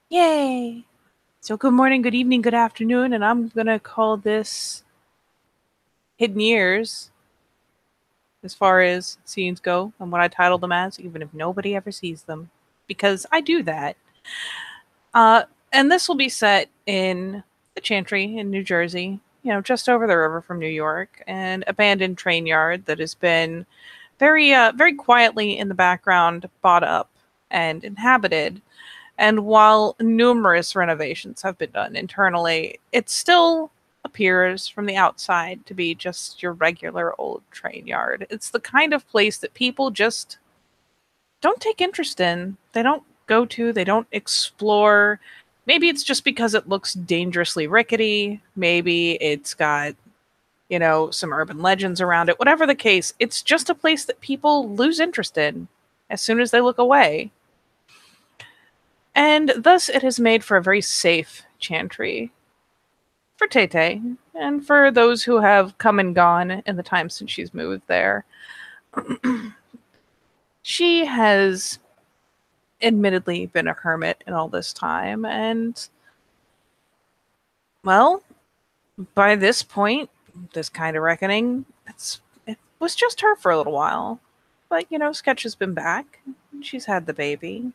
Yay! So good morning, good evening, good afternoon, and I'm gonna call this Hidden Years as far as scenes go and what I title them as, even if nobody ever sees them. Because I do that. Uh and this will be set in the Chantry in New Jersey, just over the river from New York, an abandoned train yard that has been very quietly in the background bought up and inhabited. And while numerous renovations have been done internally, it still appears from the outside to be just your regular old train yard. It's the kind of place that people just don't take interest in. They don't go to, they don't explore. Maybe it's just because it looks dangerously rickety. Maybe it's got, some urban legends around it. Whatever the case, it's just a place that people lose interest in as soon as they look away. And thus it has made for a very safe chantry for Tay and for those who have come and gone in the time since she's moved there. She has admittedly been a hermit in all this time, and, well, by this point, this kind of reckoning, it was just her for a little while. But, Sketch has been back. She's had the baby.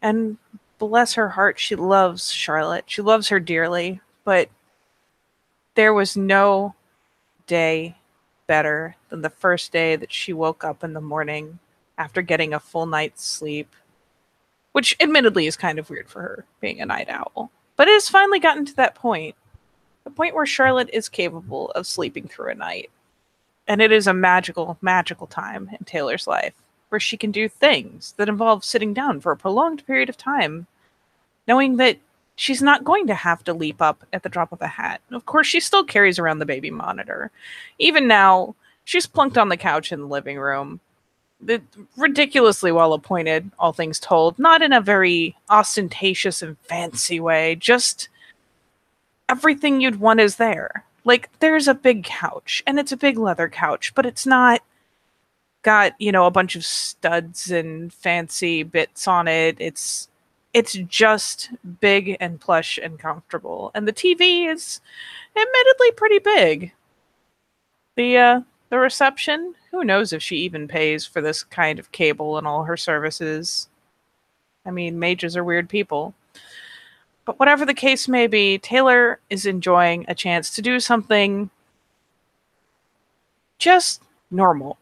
And bless her heart, she loves Charlotte. She loves her dearly, but there was no day better than the first day that she woke up in the morning after getting a full night's sleep, which admittedly is kind of weird for her, being a night owl. But it has finally gotten to that point, the point where Charlotte is capable of sleeping through a night. And it is a magical, magical time in Taylor's life where she can do things that involve sitting down for a prolonged period of time, knowing that she's not going to have to leap up at the drop of a hat. Of course, she still carries around the baby monitor. Even now, she's plunked on the couch in the living room. Ridiculously well appointed, all things told. Not in a very ostentatious and fancy way, just everything you'd want is there. Like, there's a big couch, and it's a big leather couch, but it's not got, a bunch of studs and fancy bits on it. It's just big and plush and comfortable. And the TV is admittedly pretty big. The reception, who knows if she even pays for this kind of cable and all her services. I mean, mages are weird people. But whatever the case may be, Taylor is enjoying a chance to do something just normal.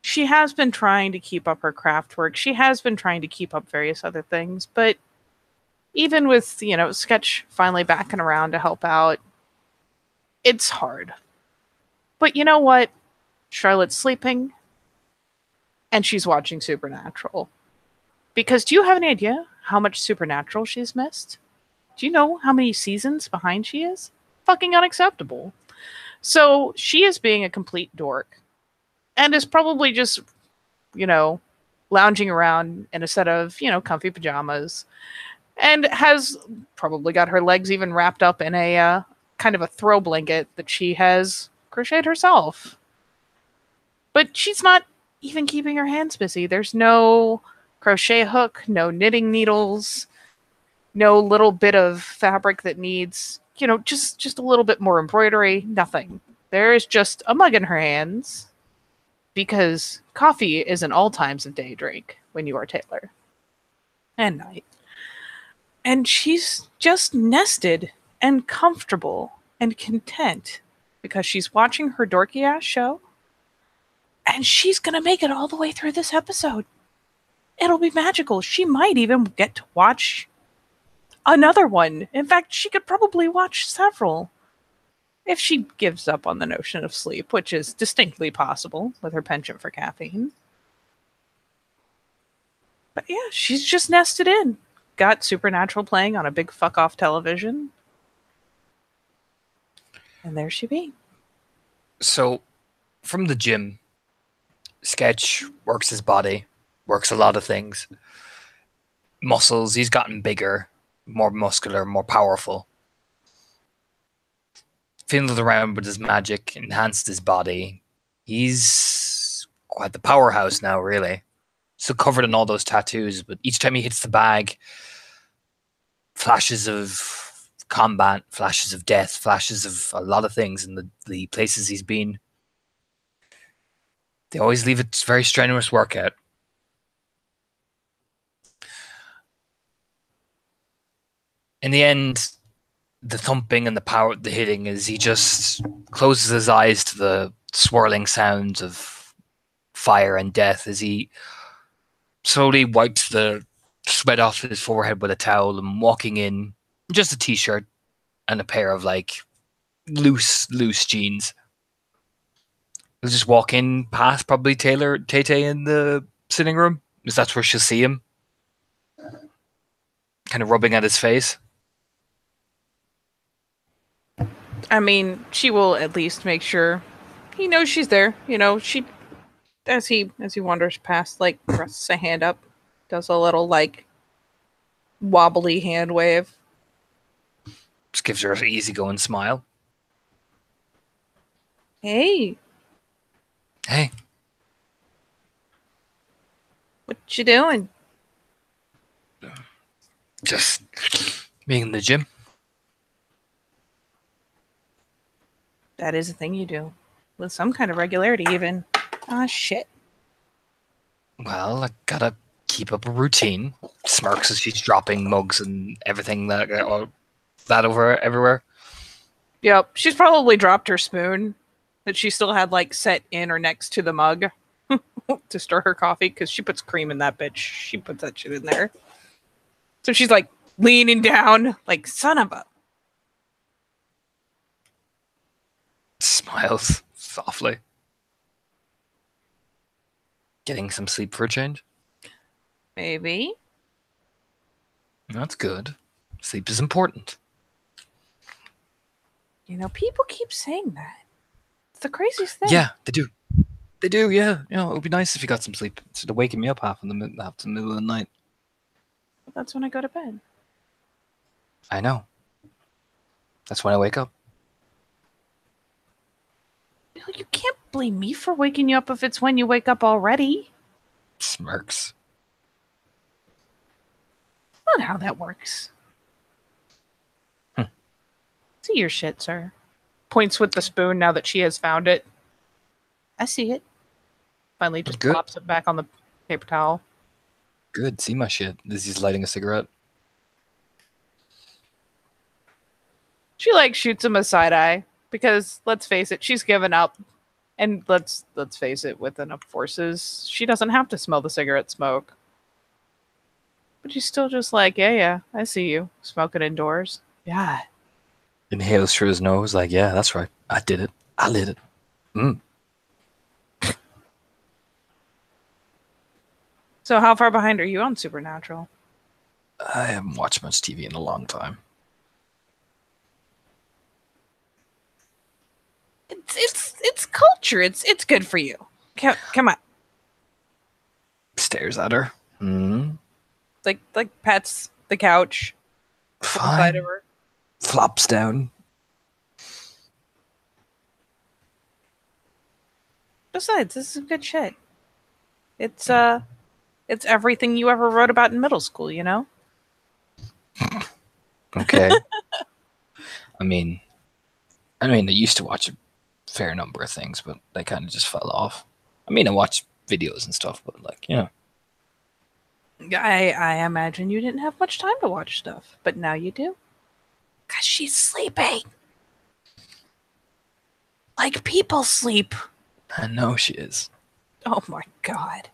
She has been trying to keep up her craft work. She has been trying to keep up various other things, but even with, Sketch finally backing around to help out, it's hard. But you know what? Charlotte's sleeping and she's watching Supernatural. Because do you have any idea how much Supernatural she's missed? Do you know how many seasons behind she is? Fucking unacceptable. So she is being a complete dork and is probably just, lounging around in a set of, comfy pajamas and has probably got her legs even wrapped up in a kind of a throw blanket that she has crocheted herself. But she's not even keeping her hands busy. There's no crochet hook, no knitting needles, no little bit of fabric that needs, just a little bit more embroidery, nothing. There is just a mug in her hands because coffee is an all times of day drink when you are Taylor. And night. And she's just nested and comfortable and content because she's watching her dorky ass show and she's going to make it all the way through this episode. It'll be magical. She might even get to watch another one. In fact, she could probably watch several if she gives up on the notion of sleep, which is distinctly possible with her penchant for caffeine. But yeah, she's just nested in. Got Supernatural playing on a big fuck off television. And there she be. So, from the gym, Sketch works his body, works a lot of things. Muscles, he's gotten bigger, more muscular, more powerful. Fiddled around with his magic, enhanced his body. He's quite the powerhouse now, really. Still covered in all those tattoos, but each time he hits the bag, flashes of combat, flashes of death, flashes of a lot of things in the places he's been. They always leave it very strenuous workout. In the end, the thumping and the power, the hitting, is he just closes his eyes to the swirling sounds of fire and death as he slowly wipes the sweat off his forehead with a towel and walking in just a t-shirt and a pair of like loose jeans. He'll just walk in past probably Taylor Tay in the sitting room, because that's where she'll see him, kind of rubbing at his face. I mean, she will at least make sure he knows she's there. You know, she as he wanders past, like thrusts a hand up, does a little like wobbly hand wave. Just gives her an easygoing smile. Hey, Hey, what you doing? just being in the gym. That is a thing you do. With some kind of regularity, even. Ah, shit. Well, I gotta keep up a routine. Smirks as she's dropping mugs and everything that over everywhere. Yep, she's probably dropped her spoon that she still had, like, set in or next to the mug to stir her coffee, because she puts cream in that bitch. She puts that shit in there. So she's, like, leaning down, like, son of a... Smiles softly. Getting some sleep for a change. Maybe. That's good. Sleep is important. You know, people keep saying that. It's the craziest thing. Yeah, they do. They do, yeah. You know, it would be nice if you got some sleep instead of waking me up half in the middle of the night. That's when I go to bed. I know. That's when I wake up. You can't blame me for waking you up if it's when you wake up already. Smirks. Not how that works. See your shit, sir. Points with the spoon now that she has found it. I see it. Finally just Good. plops it back on the paper towel. Good. See my shit. This is lighting a cigarette. She like shoots him a side eye because let's face it, she's given up. And let's face it, with enough forces, she doesn't have to smell the cigarette smoke. But she's still just like, yeah, I see you smoking indoors. Yeah. Inhales through his nose, like, yeah, that's right. I did it. I lit it. So how far behind are you on Supernatural? I haven't watched much TV in a long time. It's culture. It's good for you. Come on. Stares at her. Like pats the couch. Beside of her. Flops down. Besides, this is some good shit. It's everything you ever wrote about in middle school, you know? Okay. I mean, I used to watch a fair number of things, but they kind of just fell off. I mean, I watched videos and stuff, but like, you know. I imagine you didn't have much time to watch stuff, but now you do. 'Cause she's sleeping. Like people sleep. I know she is. Oh my god.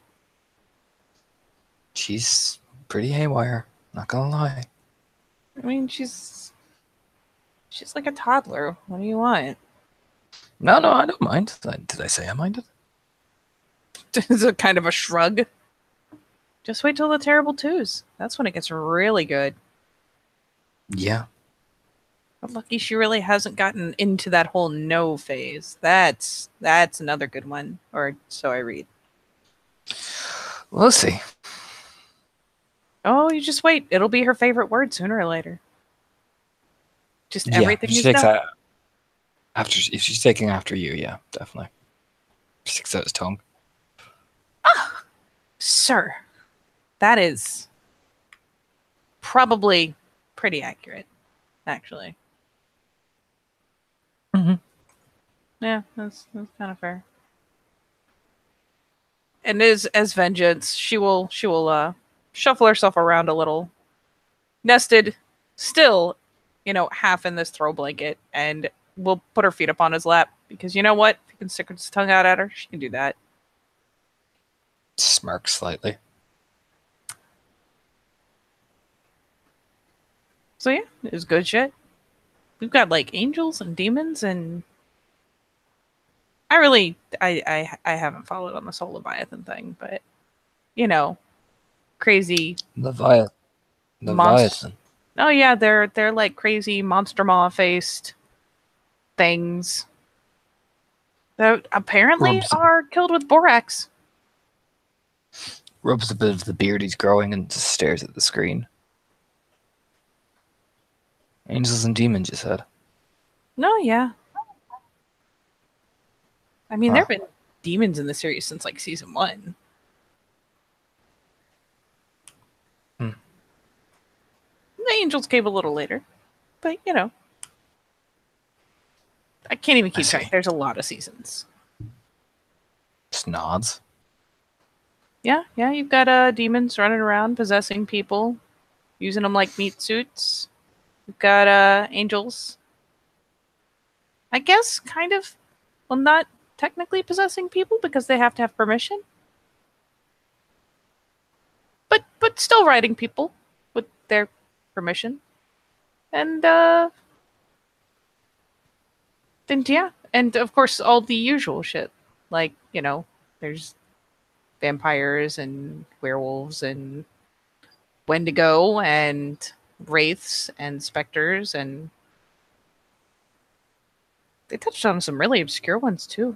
She's pretty haywire, not gonna lie. I mean, she's like a toddler. What do you want? No, I don't mind. Did I say I minded? It's a kind of a shrug. Just wait till the Terrible Twos. That's when it gets really good. Yeah. But lucky she really hasn't gotten into that whole no phase. That's another good one, or so I read. We'll see. Oh, you just wait. It'll be her favorite word sooner or later. Just everything she you takes know. that after if she's taking after you, yeah, definitely. She sticks out his tongue. Sir, that is probably pretty accurate, actually. Mm-hmm. Yeah, that's kind of fair. And as vengeance, she will shuffle herself around a little, nested, still, half in this throw blanket, and will put her feet up on his lap because you know what? If he can stick his tongue out at her, she can do that. Smirks slightly. So yeah, it was good shit. We've got like angels and demons, and I haven't followed on this whole Leviathan thing, but you know, crazy Leviathan. monster. Leviathan. Oh yeah, they're like crazy monster maw faced things that apparently Rubs, are killed with borax. rubs a bit of the beard he's growing and just stares at the screen. Angels and demons, you said. No, yeah. I mean, there Huh. have been demons in the series since like season 1. Hmm. The angels came a little later, but I can't even I keep track. see. There's a lot of seasons. Just nods. Yeah, yeah. You've got demons running around possessing people, using them like meat suits. You've got angels. I guess kind of, well, not technically possessing people because they have to have permission, but still riding people with their permission. And then yeah, and of course all the usual shit, like there's vampires and werewolves and Wendigo and wraiths and specters, and they touched on some really obscure ones too.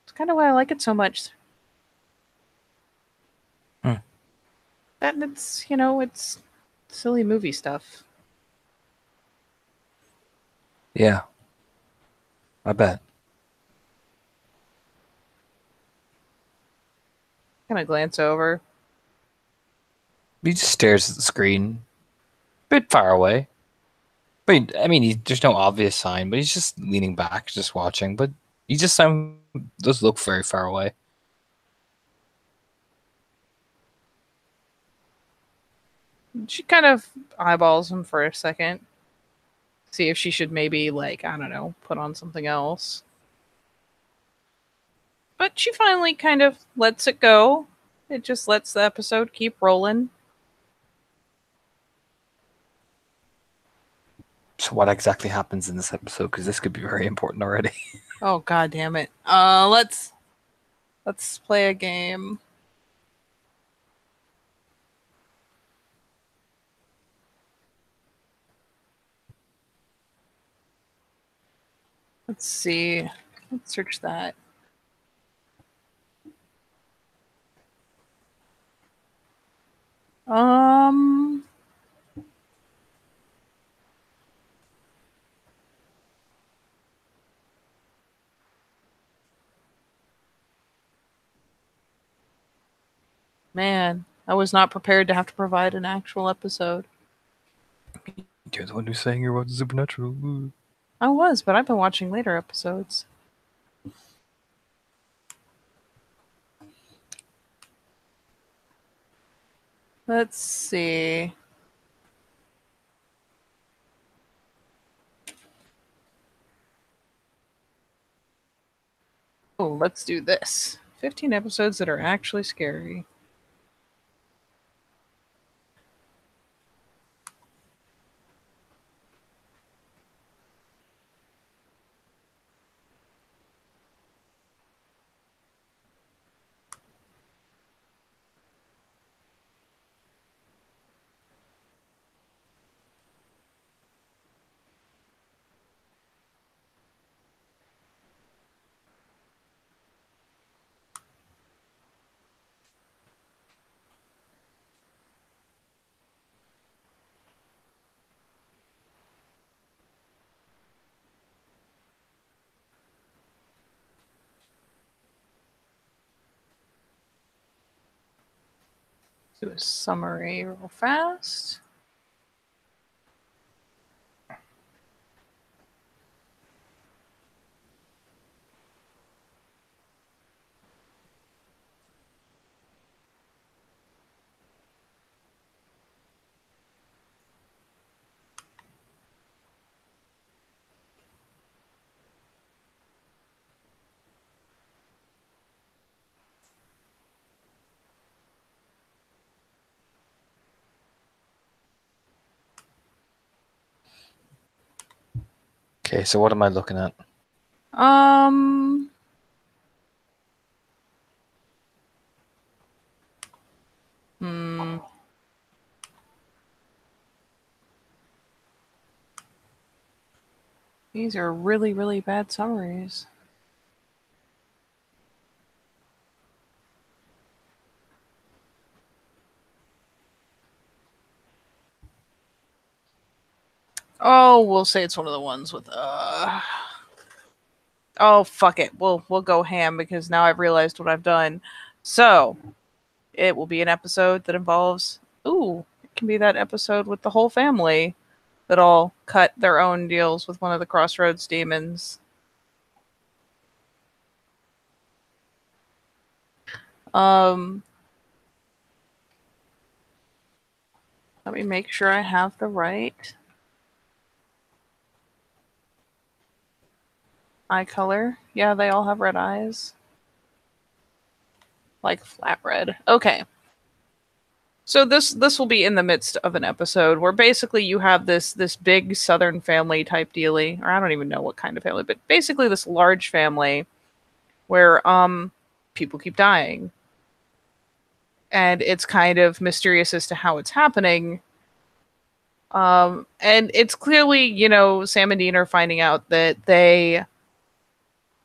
It's kind of why I like it so much. Hmm. That it's it's silly movie stuff. Yeah, I bet. Kind of glance over. He just stares at the screen, a bit far away. But I mean, there's no obvious sign, but he's just leaning back, just watching. But he just does look very far away. She kind of eyeballs him for a second, see if she should maybe like I don't know, put on something else. But she finally kind of lets it go. It just lets the episode keep rolling. So what exactly happens in this episode? Because this could be very important already. Oh god damn it. Let's play a game. Let's see. Let's search that. Um Man, I was not prepared to have to provide an actual episode. You're the one who's saying you're watching Supernatural. Ooh. I was, but I've been watching later episodes. Let's see. Oh, let's do this. 15 episodes that are actually scary. Do a summary real fast. Okay, so what am I looking at? Um. Hmm. These are really, really bad summaries. Oh, we'll say it's one of the ones with Oh, fuck it. We'll go ham because now I've realized what I've done. So, it will be an episode that involves it can be that episode with the whole family that all cut their own deals with one of the Crossroads demons. Um Let me make sure I have the right eye color. Yeah, they all have red eyes. Like flat red. Okay. So this will be in the midst of an episode where basically you have this big Southern family type dealy, or I don't even know what kind of family, but basically this large family where people keep dying. And it's kind of mysterious as to how it's happening. And it's clearly, Sam and Dean are finding out that they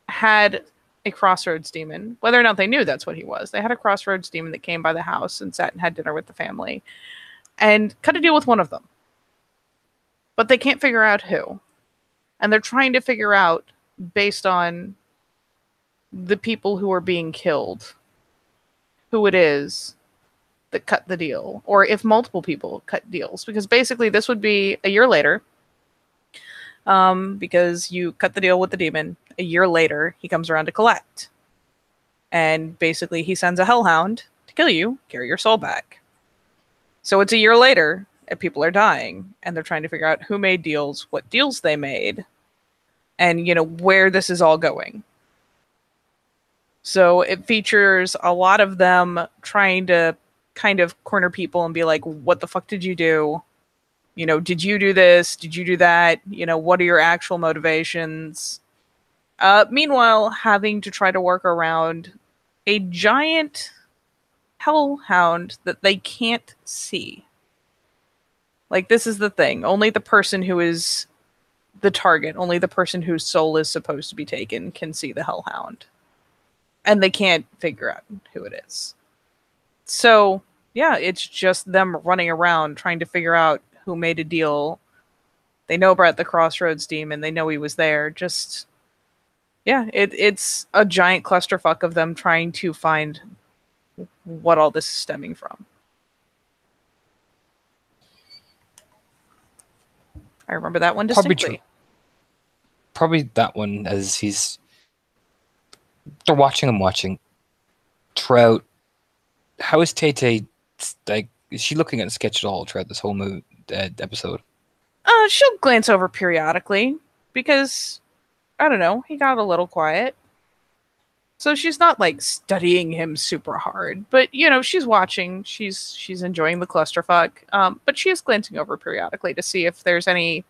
had a Crossroads demon. Whether or not they knew that's what he was, they had a Crossroads demon that came by the house and sat and had dinner with the family and cut a deal with one of them. But they can't figure out who. And they're trying to figure out, based on the people who are being killed, who it is that cut the deal, or if multiple people cut deals, because basically this would be a year later, because you cut the deal with the demon. A year later, he comes around to collect, and basically he sends a hellhound to kill you, carry your soul back. So it's a year later, and people are dying, and they're trying to figure out who made deals, what deals they made, and where this is all going. So it features a lot of them trying to kind of corner people and be like, what the fuck did you do? Did you do this? Did you do that? What are your actual motivations? Meanwhile, having to try to work around a giant hellhound that they can't see. Like, this is the thing. Only the person who is the target, only the person whose soul is supposed to be taken can see the hellhound. And they can't figure out who it is. So, yeah, it's just them running around trying to figure out who made a deal. They know about the Crossroads demon. They know he was there. Just, yeah, it's a giant clusterfuck of them trying to find what all this is stemming from. I remember that one distinctly. Probably that one, as they're watching him watching. Throughout, how is Tay-Tay, like, is she looking at the sketch at all throughout this whole episode? She'll glance over periodically because, I don't know, he got a little quiet. So she's not like studying him super hard, but she's watching. She's enjoying the clusterfuck. But she is glancing over periodically to see if there's any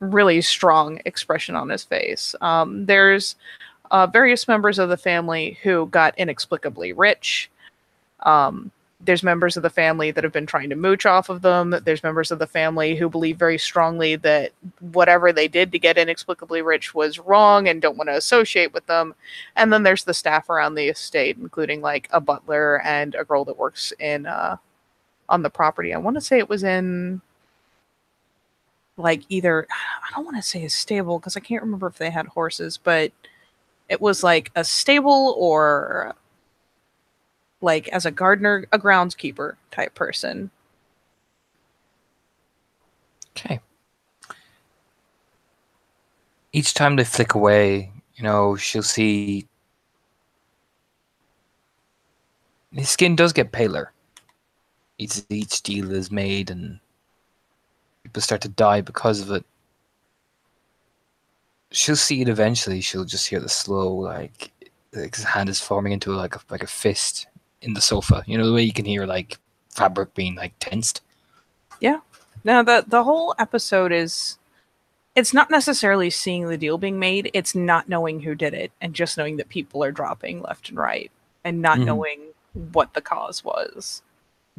really strong expression on his face. There's various members of the family who got inexplicably rich. There's members of the family that have been trying to mooch off of them. There's members of the family who believe very strongly that whatever they did to get inexplicably rich was wrong and don't want to associate with them. And then there's the staff around the estate, including like a butler and a girl that works in on the property. I want to say it was in like either, I don't want to say a stable because I can't remember if they had horses, but it was like a stable or like as a gardener, a groundskeeper type person. Okay. Each time they flick away, she'll see his skin does get paler. Each deal is made and people start to die because of it. She'll see it eventually. She'll just hear the slow, like his hand is forming into like a fist in the sofa. The way you can hear like fabric being like tensed. Yeah. Now the whole episode is it's not necessarily seeing the deal being made, it's not knowing who did it and just knowing that people are dropping left and right and not Mhm. knowing what the cause was.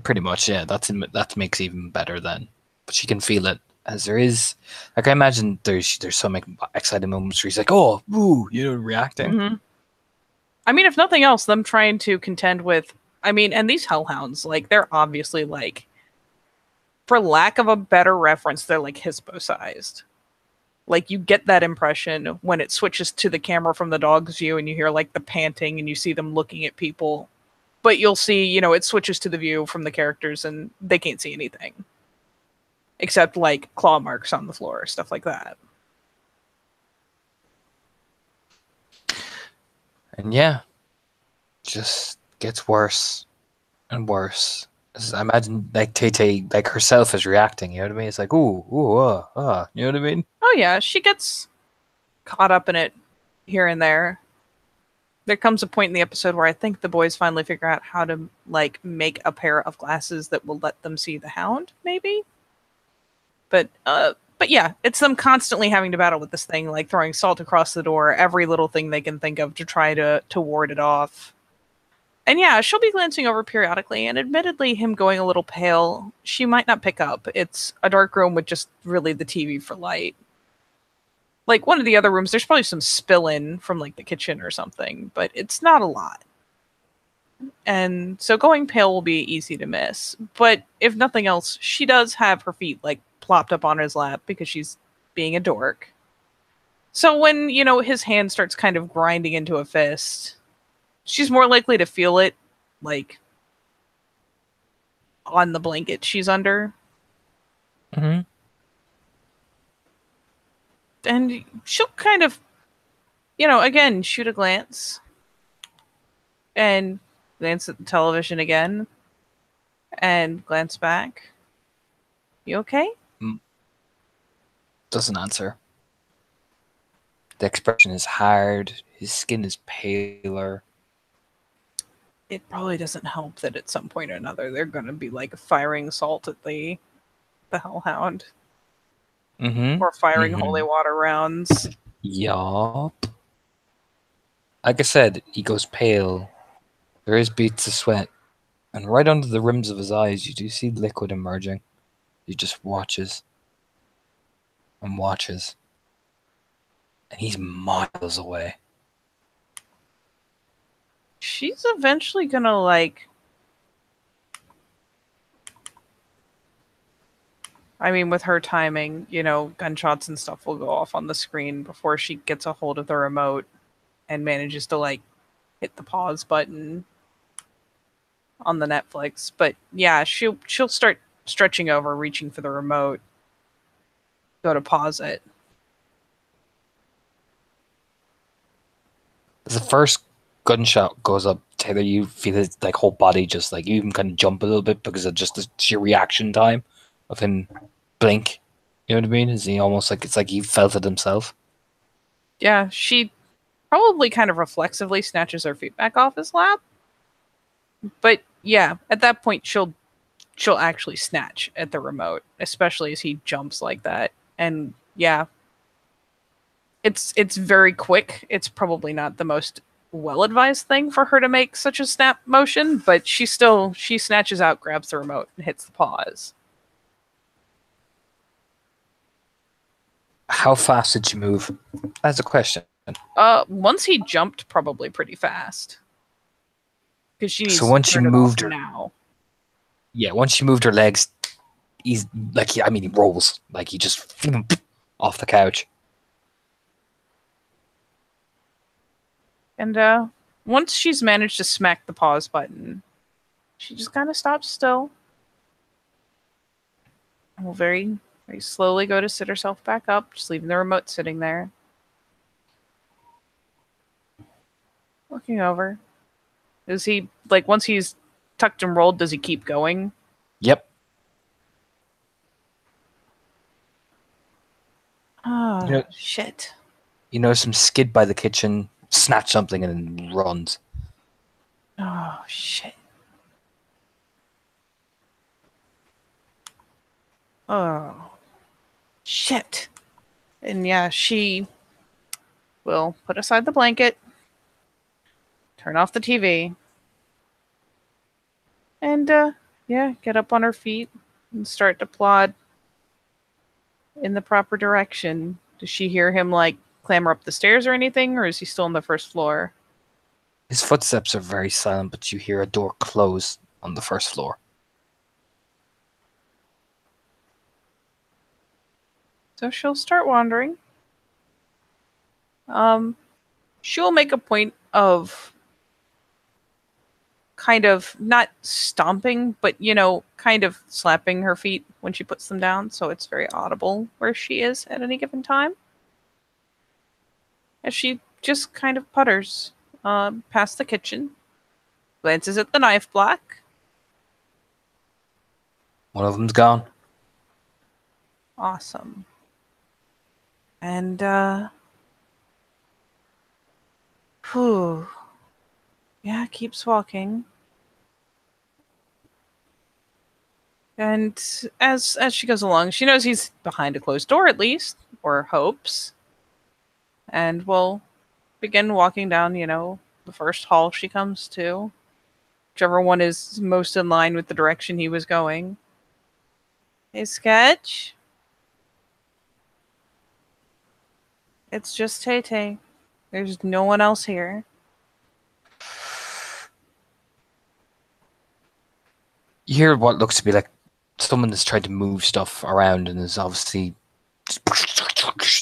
Pretty much, yeah. That makes it even better then. But she can feel it as there is. Like I imagine there's some exciting moments where he's like, "Oh, ooh," reacting. Mhm. I mean, if nothing else, them trying to contend with, I mean, and these hellhounds, like, they're obviously, like, for lack of a better reference, they're like Hispo sized. Like, you get that impression when it switches to the camera from the dog's view and you hear, like, the panting and you see them looking at people. But you'll see, it switches to the view from the characters and they can't see anything. Except, like, claw marks on the floor, stuff like that. And yeah, just gets worse and worse. I imagine like Tay like herself is reacting. You know what I mean? It's like you know what I mean? Oh, yeah, she gets caught up in it here and there. There comes a point in the episode where I think the boys finally figure out how to, like, make a pair of glasses that will let them see the hound, maybe? But yeah, it's them constantly having to battle with this thing, like throwing salt across the door, every little thing they can think of to try to ward it off. And yeah, she'll be glancing over periodically, and admittedly, him going a little pale, she might not pick up. It's a dark room with just really the TV for light. Like, one of the other rooms, there's probably some spill in from, like, the kitchen or something, but it's not a lot. And so going pale will be easy to miss. But if nothing else, she does have her feet, like, plopped up on his lap because she's being a dork. So when, his hand starts kind of grinding into a fist, she's more likely to feel it, like, on the blanket she's under. Mm-hmm. And she'll kind of, again, shoot a glance and glance at the television again and glance back. You okay? Doesn't answer. The expression is hard. His skin is paler. It probably doesn't help that at some point or another they're going to be, like, firing salt at the hellhound. Mm-hmm. Or firing holy water rounds. Yup. Like I said, he goes pale. There is beads of sweat. And right under the rims of his eyes, you do see liquid emerging. He just watches. And watches. And he's miles away. She's eventually gonna, like... I mean, with her timing, gunshots and stuff will go off on the screen before she gets a hold of the remote and manages to, like, hit the pause button on the Netflix. But yeah, she'll start stretching over, reaching for the remote, go to pause it. As the first gunshot goes up, Taylor, you feel his like whole body just like you even kind of jump a little bit because of just the sheer reaction time of him blink. You know what I mean? Is he almost like it's like he felt it himself? Yeah, she probably kind of reflexively snatches her feet back off his lap. But yeah, at that point she'll actually snatch at the remote, especially as he jumps like that. And yeah, it's very quick. It's probably not the most well-advised thing for her to make such a snap motion, but she snatches out, grabs the remote, and hits the pause. How fast did you move? That's a question. Once he jumped, probably pretty fast. Because she needs So once to she turn it moved off her now. Yeah, once she moved her legs, he's like he rolls. Like he just off the couch. And once she's managed to smack the pause button, she just kind of stops still. And will very, very slowly go to sit herself back up, just leaving the remote sitting there. Looking over. Is he, like, once he's tucked and rolled, does he keep going? Yep. Oh, shit. You notice him skid by the kitchen, snatch something, and then runs. Oh, shit. Oh. Shit. And yeah, she will put aside the blanket, turn off the TV, and yeah, get up on her feet and start to plod in the proper direction. Does she hear him like clamber up the stairs or anything, or is he still on the first floor? His footsteps are very silent, but you hear a door close on the first floor. So she'll start wandering. She'll make a point of kind of not stomping, but kind of slapping her feet when she puts them down, so it's very audible where she is at any given time. As she just kind of putters past the kitchen, glances at the knife block. One of them's gone. Awesome. And whew. Yeah, keeps walking. And as she goes along, she knows he's behind a closed door at least, or hopes. And will begin walking down, the first hall she comes to. Whichever one is most in line with the direction he was going. Hey, Sketch? It's just Tay-Tay. There's no one else here. You hear what looks to be like someone that's tried to move stuff around and is obviously,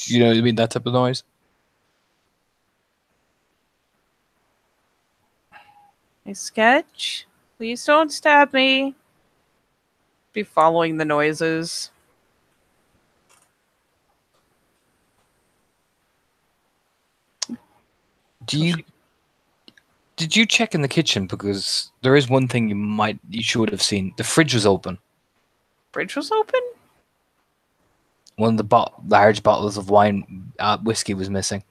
you know what I mean, that type of noise. Hey, Sketch? Please don't stab me. Be following the noises. Did you check in the kitchen? Because there is one thing you should have seen. The fridge was open. Fridge was open? One of the large bottles of wine, whiskey was missing.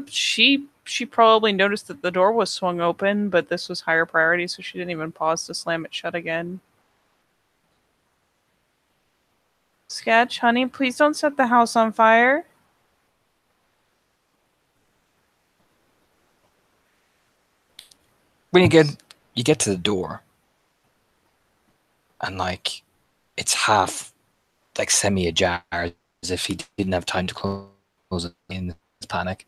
She probably noticed that the door was swung open, but this was higher priority, so she didn't even pause to slam it shut again. Sketch, honey, please don't set the house on fire. When you get to the door, and like it's half like semi ajar, as if he didn't have time to close it in his panic.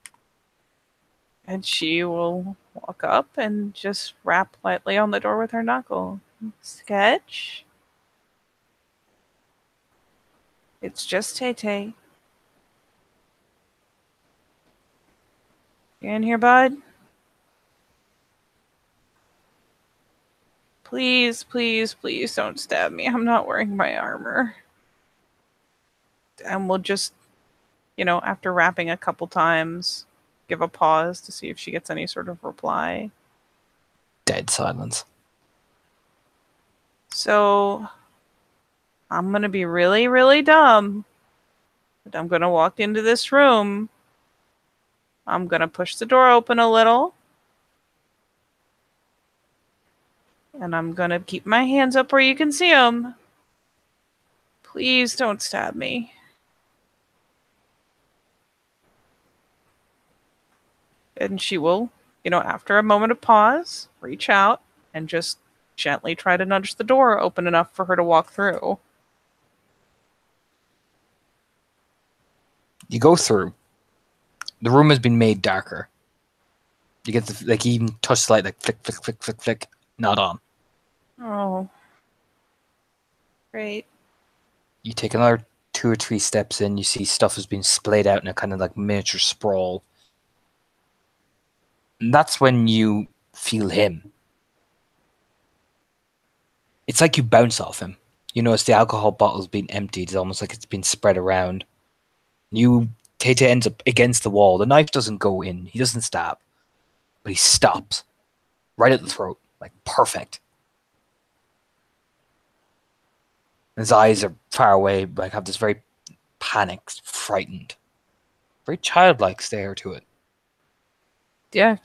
And she will walk up and just rap lightly on the door with her knuckle. Sketch? It's just Tay-Tay. You in here, bud? Please, please, please don't stab me. I'm not wearing my armor. And we'll just, after rapping a couple times, give a pause to see if she gets any sort of reply. Dead silence. So, I'm going to be really, really dumb. But I'm going to walk into this room. I'm going to push the door open a little. And I'm going to keep my hands up where you can see them. Please don't stab me. And she will, after a moment of pause, reach out and just gently try to nudge the door open enough for her to walk through. You go through. The room has been made darker. You get the even touch the light, like flick, flick, flick, flick, flick. Not on. Oh. Great. You take another 2 or 3 steps in, you see stuff has been splayed out in a kind of like miniature sprawl. And that's when you feel him. It's like you bounce off him. You notice the alcohol bottle's been emptied. It's almost like it's been spread around. Tay-Tay ends up against the wall. The knife doesn't go in. He doesn't stab. But he stops. Right at the throat. Like, perfect. His eyes are far away, like have this very panicked, frightened, very childlike stare to it. Yeah,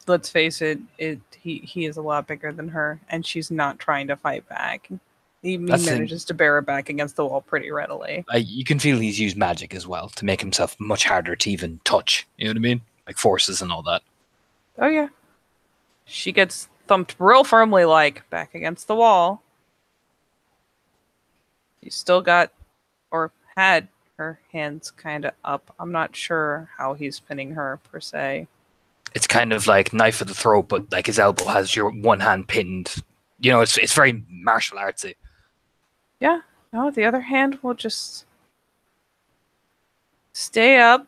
let's face it, he is a lot bigger than her, and she's not trying to fight back. He That's in- manages to bear it back against the wall pretty readily. You can feel he's used magic as well to make himself much harder to even touch. You know what I mean? Like forces and all that. Oh yeah. She gets thumped real firmly, like, back against the wall. She's still got, or had, her hands kind of up. I'm not sure how he's pinning her, per se. It's kind of like knife at the throat, but like his elbow has your one hand pinned. You know, it's very martial artsy. Yeah. No, the other hand will just stay up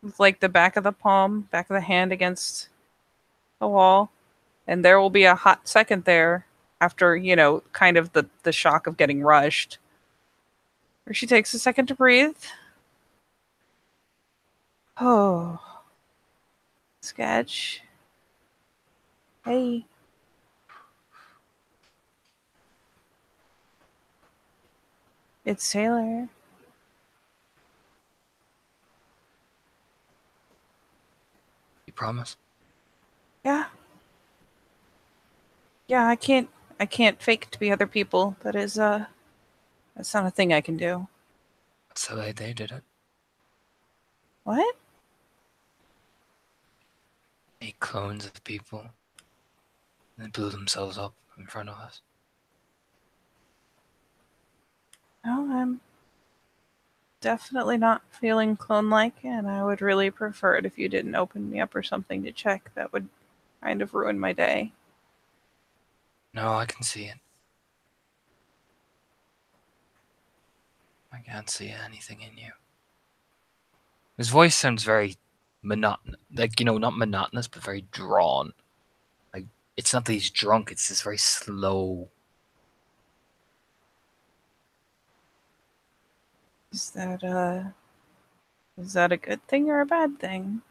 with, like, the back of the palm, back of the hand against the wall. And there will be a hot second there after, kind of the shock of getting rushed, where she takes a second to breathe. Oh. Sketch. Hey. It's Sailor. You promise? Yeah. Yeah, I can't fake to be other people. That's not a thing I can do. That's the way they did it. What? Make clones of people. And then blew themselves up in front of us. No, I'm definitely not feeling clone-like, and I would really prefer it if you didn't open me up or something to check. That would kind of ruin my day. No, I can see it. I can't see anything in you. His voice sounds very monotonous. Like, not monotonous, but very drawn. Like, it's not that he's drunk, it's just very slow. Is that a good thing or a bad thing?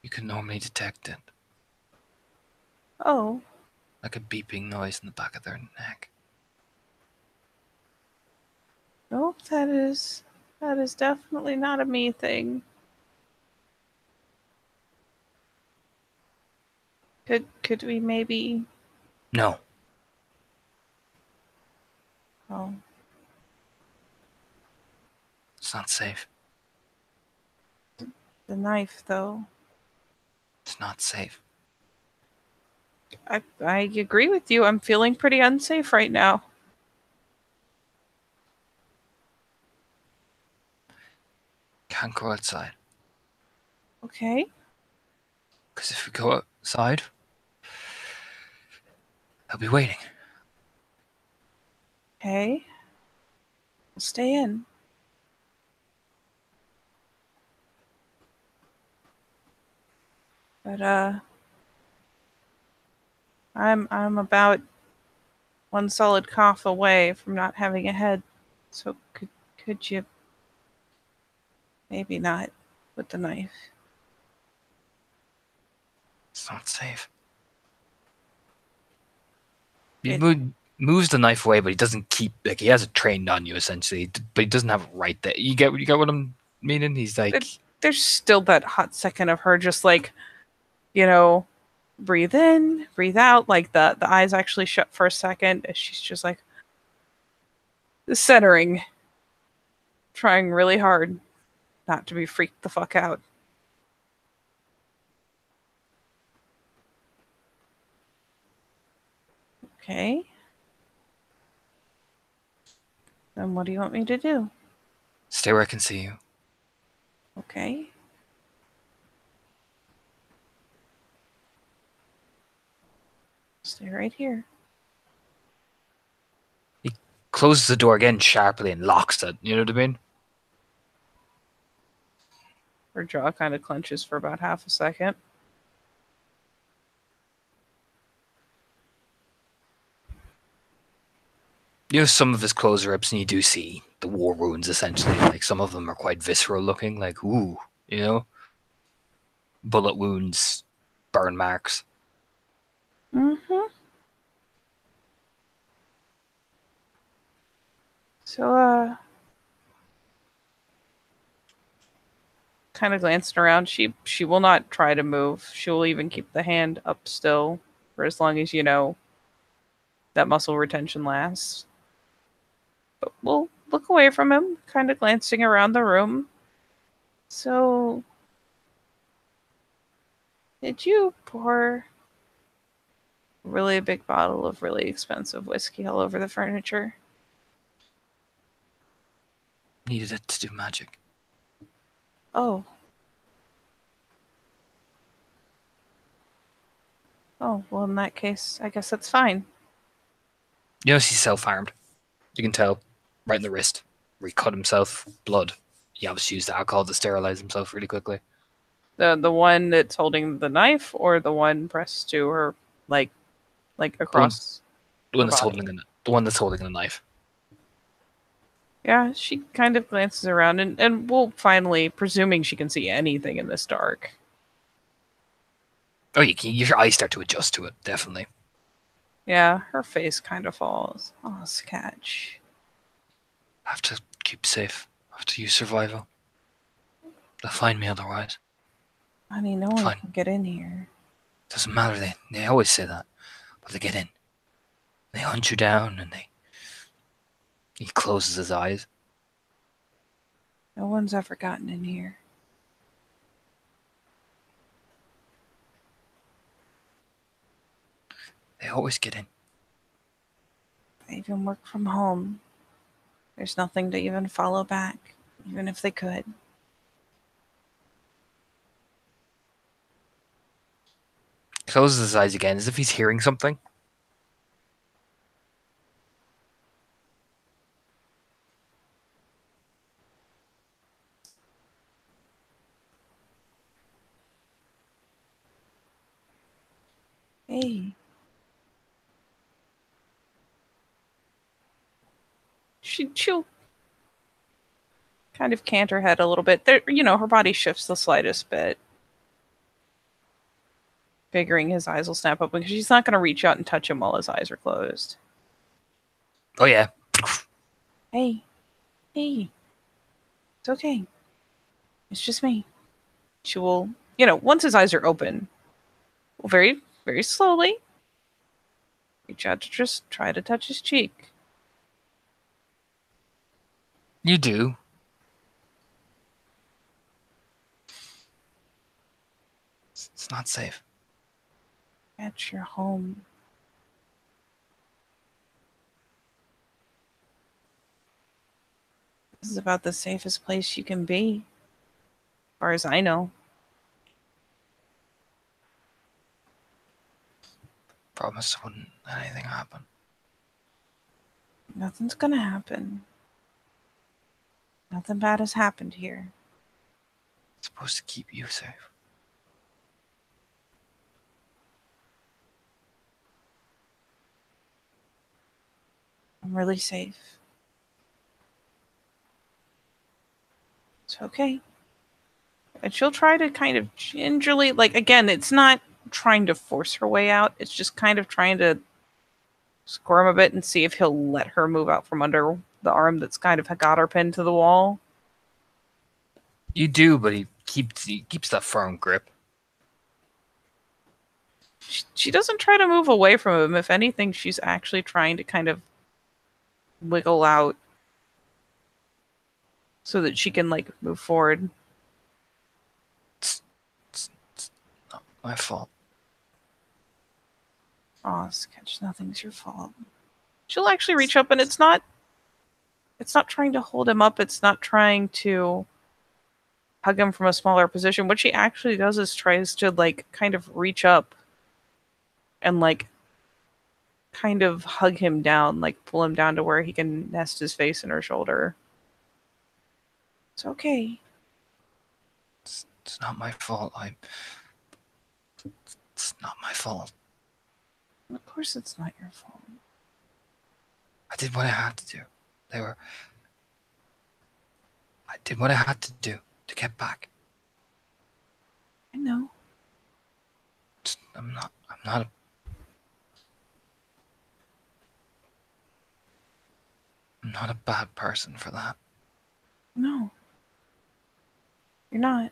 You can normally detect it. Oh, Like a beeping noise in the back of their neck. nope, that is definitely not a me thing. Could we maybe? No. Oh, It's not safe. the knife though. It's not safe. I agree with you. I'm feeling pretty unsafe right now. Can't go outside. Okay. Because if we go outside, they'll be waiting. Okay. We'll stay in. But I'm about one solid cough away from not having a head. So could you maybe not with the knife? It's not safe. It- He moves the knife away, but he doesn't keep, like, he has it trained on you essentially, but he doesn't have it right there. You get what I'm meaning? He's like, There's still that hot second of her just like, you know, breathe in, breathe out, like the eyes actually shut for a second. And she's just like centering, trying really hard not to be freaked the fuck out. Okay. Then what do you want me to do? stay where I can see you. Okay. Stay right here. Closes the door again sharply and locks it. You know what I mean? Her jaw kind of clenches for about half a second. You know, some of his clothes rips, and you do see the war wounds essentially. Like, some of them are quite visceral looking, like, ooh, bullet wounds, burn marks. Mm-hmm. So, kind of glancing around, she will not try to move. She will even keep the hand up still for as long as, that muscle retention lasts. But we'll look away from him, kind of glancing around the room. So, did you pour really a big bottle of really expensive whiskey all over the furniture? Needed it to do magic. Oh. Oh, well, in that case, I guess that's fine. You notice he's self-harmed. You can tell right in the wrist where he cut himself, blood. He obviously used alcohol to sterilize himself really quickly. The one that's holding the knife, or the one pressed to her, like across The one her that's body? the one that's holding the knife. Yeah, she kind of glances around, and we'll finally, presuming she can see anything in this dark. Oh, your eyes start to adjust to it, definitely. Yeah, her face kind of falls. Oh, Sketch. Have to keep safe. Have to use survival. They'll find me otherwise. Honey, no one Fine. can get in here. Doesn't matter. They always say that, but they get in. They hunt you down, and he closes his eyes. No one's ever gotten in here. They always get in. They even work from home. There's nothing to even follow back, even if they could. Closes his eyes again, as if he's hearing something. Hey. She'll kind of cant her head a little bit. There, her body shifts the slightest bit. Figuring his eyes will snap open, because she's not going to reach out and touch him while his eyes are closed. Oh yeah. Hey. It's okay. It's just me. She will, once his eyes are open, will very, very slowly reach out to just try to touch his cheek. You do. It's not safe. At your home. This is about the safest place you can be, as far as I know. Promise wouldn't let anything happen. Nothing's gonna happen. Nothing bad has happened here. It's supposed to keep you safe. I'm really safe. It's okay. And she'll try to kind of gingerly, again, it's not trying to force her way out. It's just kind of trying to squirm a bit and see if he'll let her move out from under the arm that's kind of got her pinned to the wall. You do, but he keeps that firm grip. She doesn't try to move away from him. If anything, she's actually trying to kind of wiggle out so that she can move forward. It's not my fault. Aw, Sketch, nothing's your fault. She'll actually reach up, and it's not trying to hold him up. It's not trying to hug him from a smaller position. What she actually does is tries to kind of reach up and kind of hug him down, pull him down to where he can nest his face in her shoulder. It's okay. It's not my fault. It's not my fault. Of course it's not your fault. I did what I had to do. I did what I had to do to get back. I know. I'm not a bad person for that. No. You're not.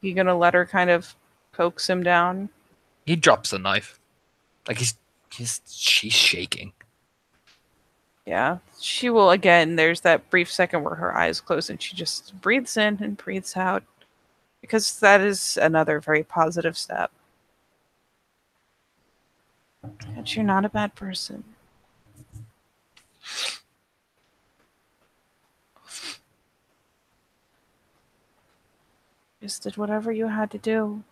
You gonna let her kind of coax him down. He drops the knife. Like she's shaking. Yeah. She will again, there's that brief second where her eyes close and she just breathes in and breathes out. Because that is another very positive step. That you're not a bad person. Just did whatever you had to do.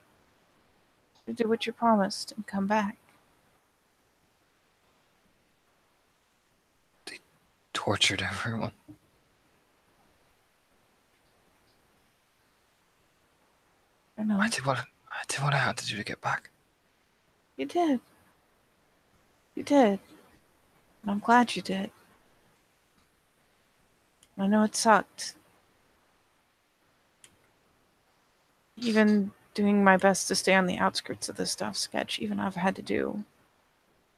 You did what you promised and come back. Tortured everyone. I know. I did what I had to do to get back. You did. You did. And I'm glad you did. I know it sucked. Even doing my best to stay on the outskirts of this stuff, Sketch, even I've had to do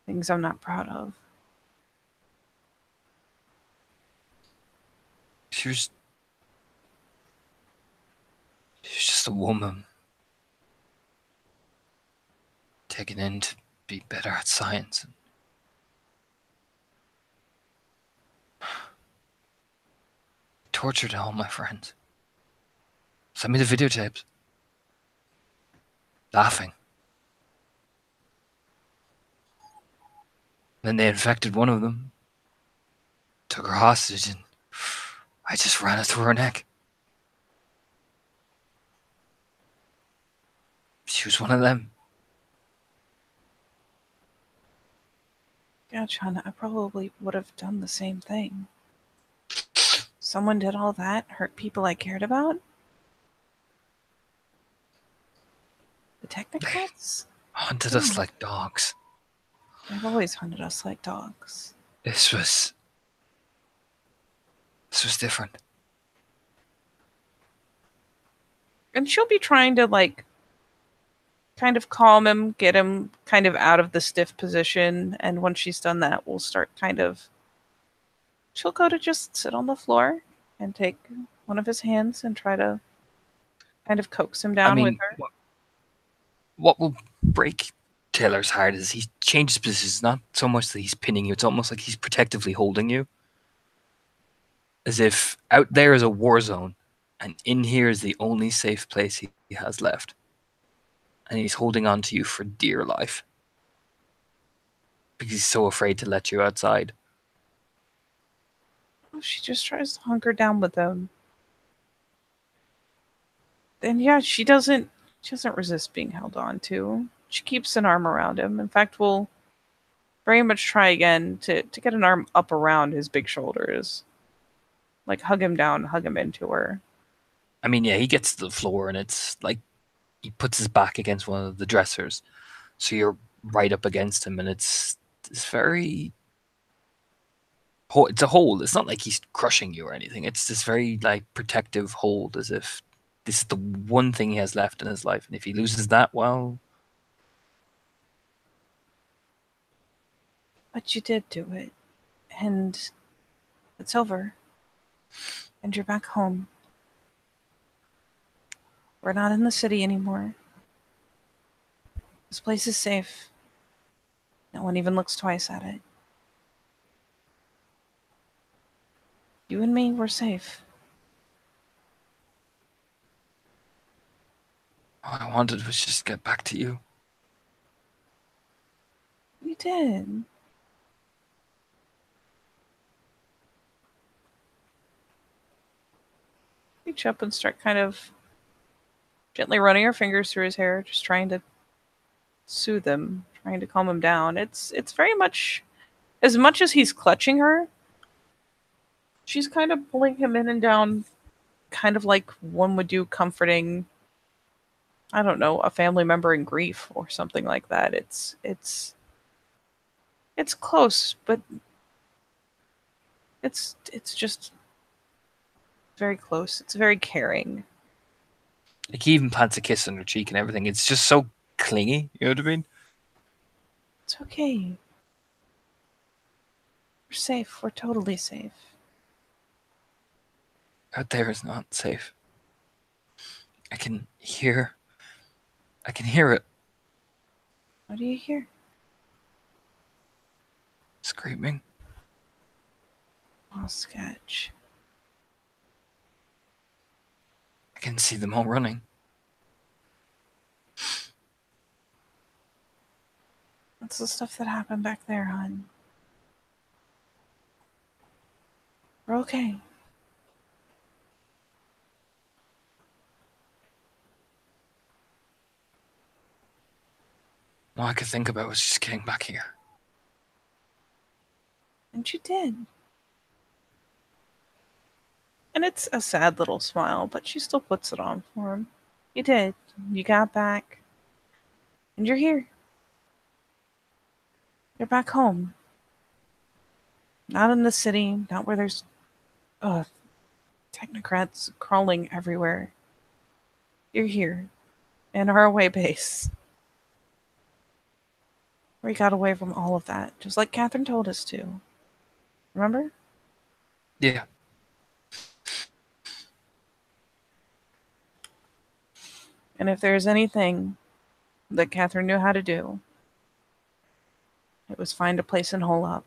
things I'm not proud of. She was just a woman. Taken in to be better at science. Tortured all my friends. Sent me the videotapes. Laughing. Then they infected one of them. Took her hostage and I just ran it through her neck. She was one of them. Yeah, John, I probably would have done the same thing. Someone did all that, hurt people I cared about? The Technocrats? Hunted us like dogs. They've always hunted us like dogs. This was different. And she'll be trying to, like, kind of calm him, get him kind of out of the stiff position. And once she's done that, we'll start kind of... She'll go to just sit on the floor and take one of his hands and try to kind of coax him down with her. What will break Taylor's heart is he changes positions. It's not so much that he's pinning you, it's almost like he's protectively holding you. As if out there is a war zone, and in here is the only safe place he has left. And he's holding on to you for dear life. Because he's so afraid to let you outside. Oh, she just tries to hunker down with him. And yeah, she doesn't resist being held on to. She keeps an arm around him. In fact, we'll very much try again to get an arm up around his big shoulders. Like, hug him down, hug him into her. I mean, yeah, he gets to the floor and it's like he puts his back against one of the dressers. So you're right up against him and it's very... It's a hold. It's not like he's crushing you or anything. It's this very, like, protective hold, as if this is the one thing he has left in his life. And if he loses that, well... But you did do it. And it's over. And you're back home. We're not in the city anymore. This place is safe. No one even looks twice at it. You and me, we're safe. All I wanted was just get back to you. We did. Reach up and start kind of gently running her fingers through his hair, just trying to soothe him, trying to calm him down. It's very much as he's clutching her, she's kind of pulling him in and down, kind of like one would do comforting, I don't know, a family member in grief or something like that. It's close, but it's just very close. It's very caring. Like, he even plants a kiss on her cheek and everything. It's just so clingy, you know what I mean? It's okay. We're safe. We're totally safe. Out there is not safe. I can hear I can hear it What do you hear? screaming. Oh, Sketch. I can see them all running. That's the stuff that happened back there, hon. We're okay. All I could think about was just getting back here. And you did. And it's a sad little smile, but she still puts it on for him. You did. You got back. And you're here. You're back home. Not in the city, not where there's technocrats crawling everywhere. You're here. In our away base. We got away from all of that, just like Catherine told us to. Remember? Yeah. And if there's anything that Catherine knew how to do, it was find a place and hole up.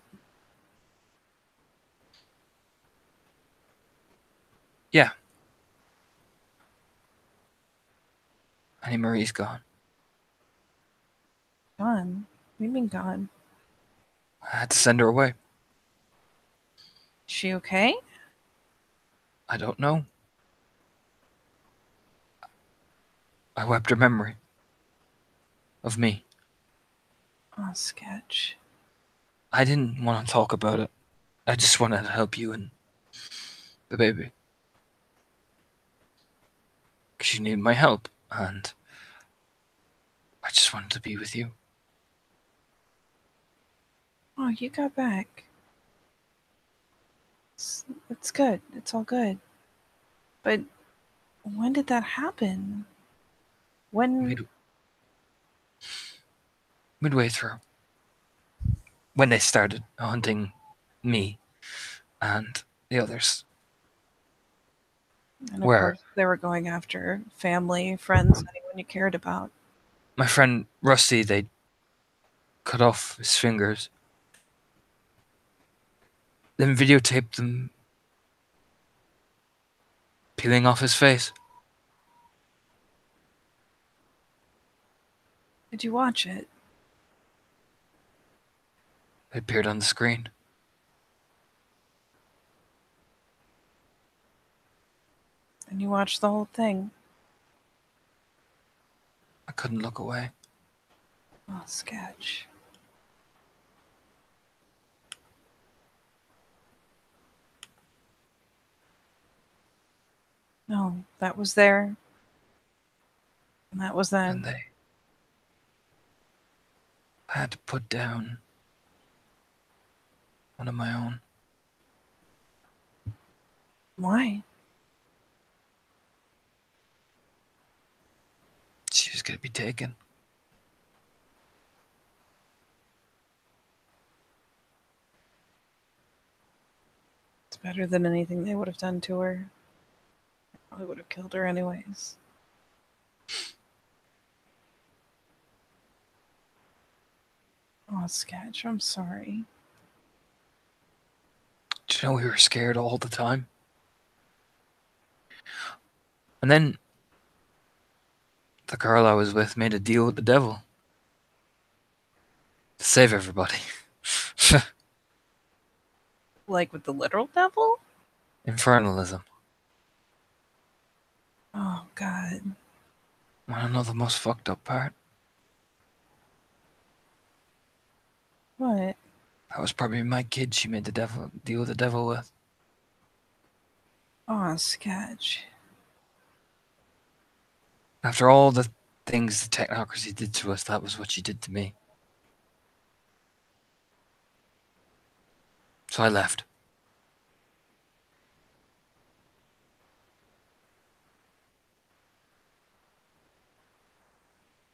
Yeah. Annie Marie's gone. Gone? What do you mean gone? I had to send her away. Is she okay? I don't know. I wiped her memory of me. Oh, Sketch. I didn't want to talk about it. I just wanted to help you and the baby. Because you needed my help, and I just wanted to be with you. Oh, you got back. It's good. It's all good. But when did that happen? When? Midway through, when they started hunting me and the others. And of Where? course, they were going after family, friends, anyone you cared about. My friend Rusty, they cut off his fingers, then videotaped them peeling off his face. Did you watch it? It appeared on the screen. And you watched the whole thing? I couldn't look away. Oh, Sketch. No, that was there. And that was And then. I had to put down one of my own. Why? She was going to be taken. It's better than anything they would have done to her. They probably would have killed her anyways. Oh, Sketch, I'm sorry. Did you know we were scared all the time? And then the girl I was with made a deal with the devil to save everybody. Like with the literal devil? Infernalism. Oh, God. Want to know the most fucked up part? What? That was probably my kid she made the deal with the devil with. Oh, Sketch. After all the things the technocracy did to us, that was what she did to me. So I left.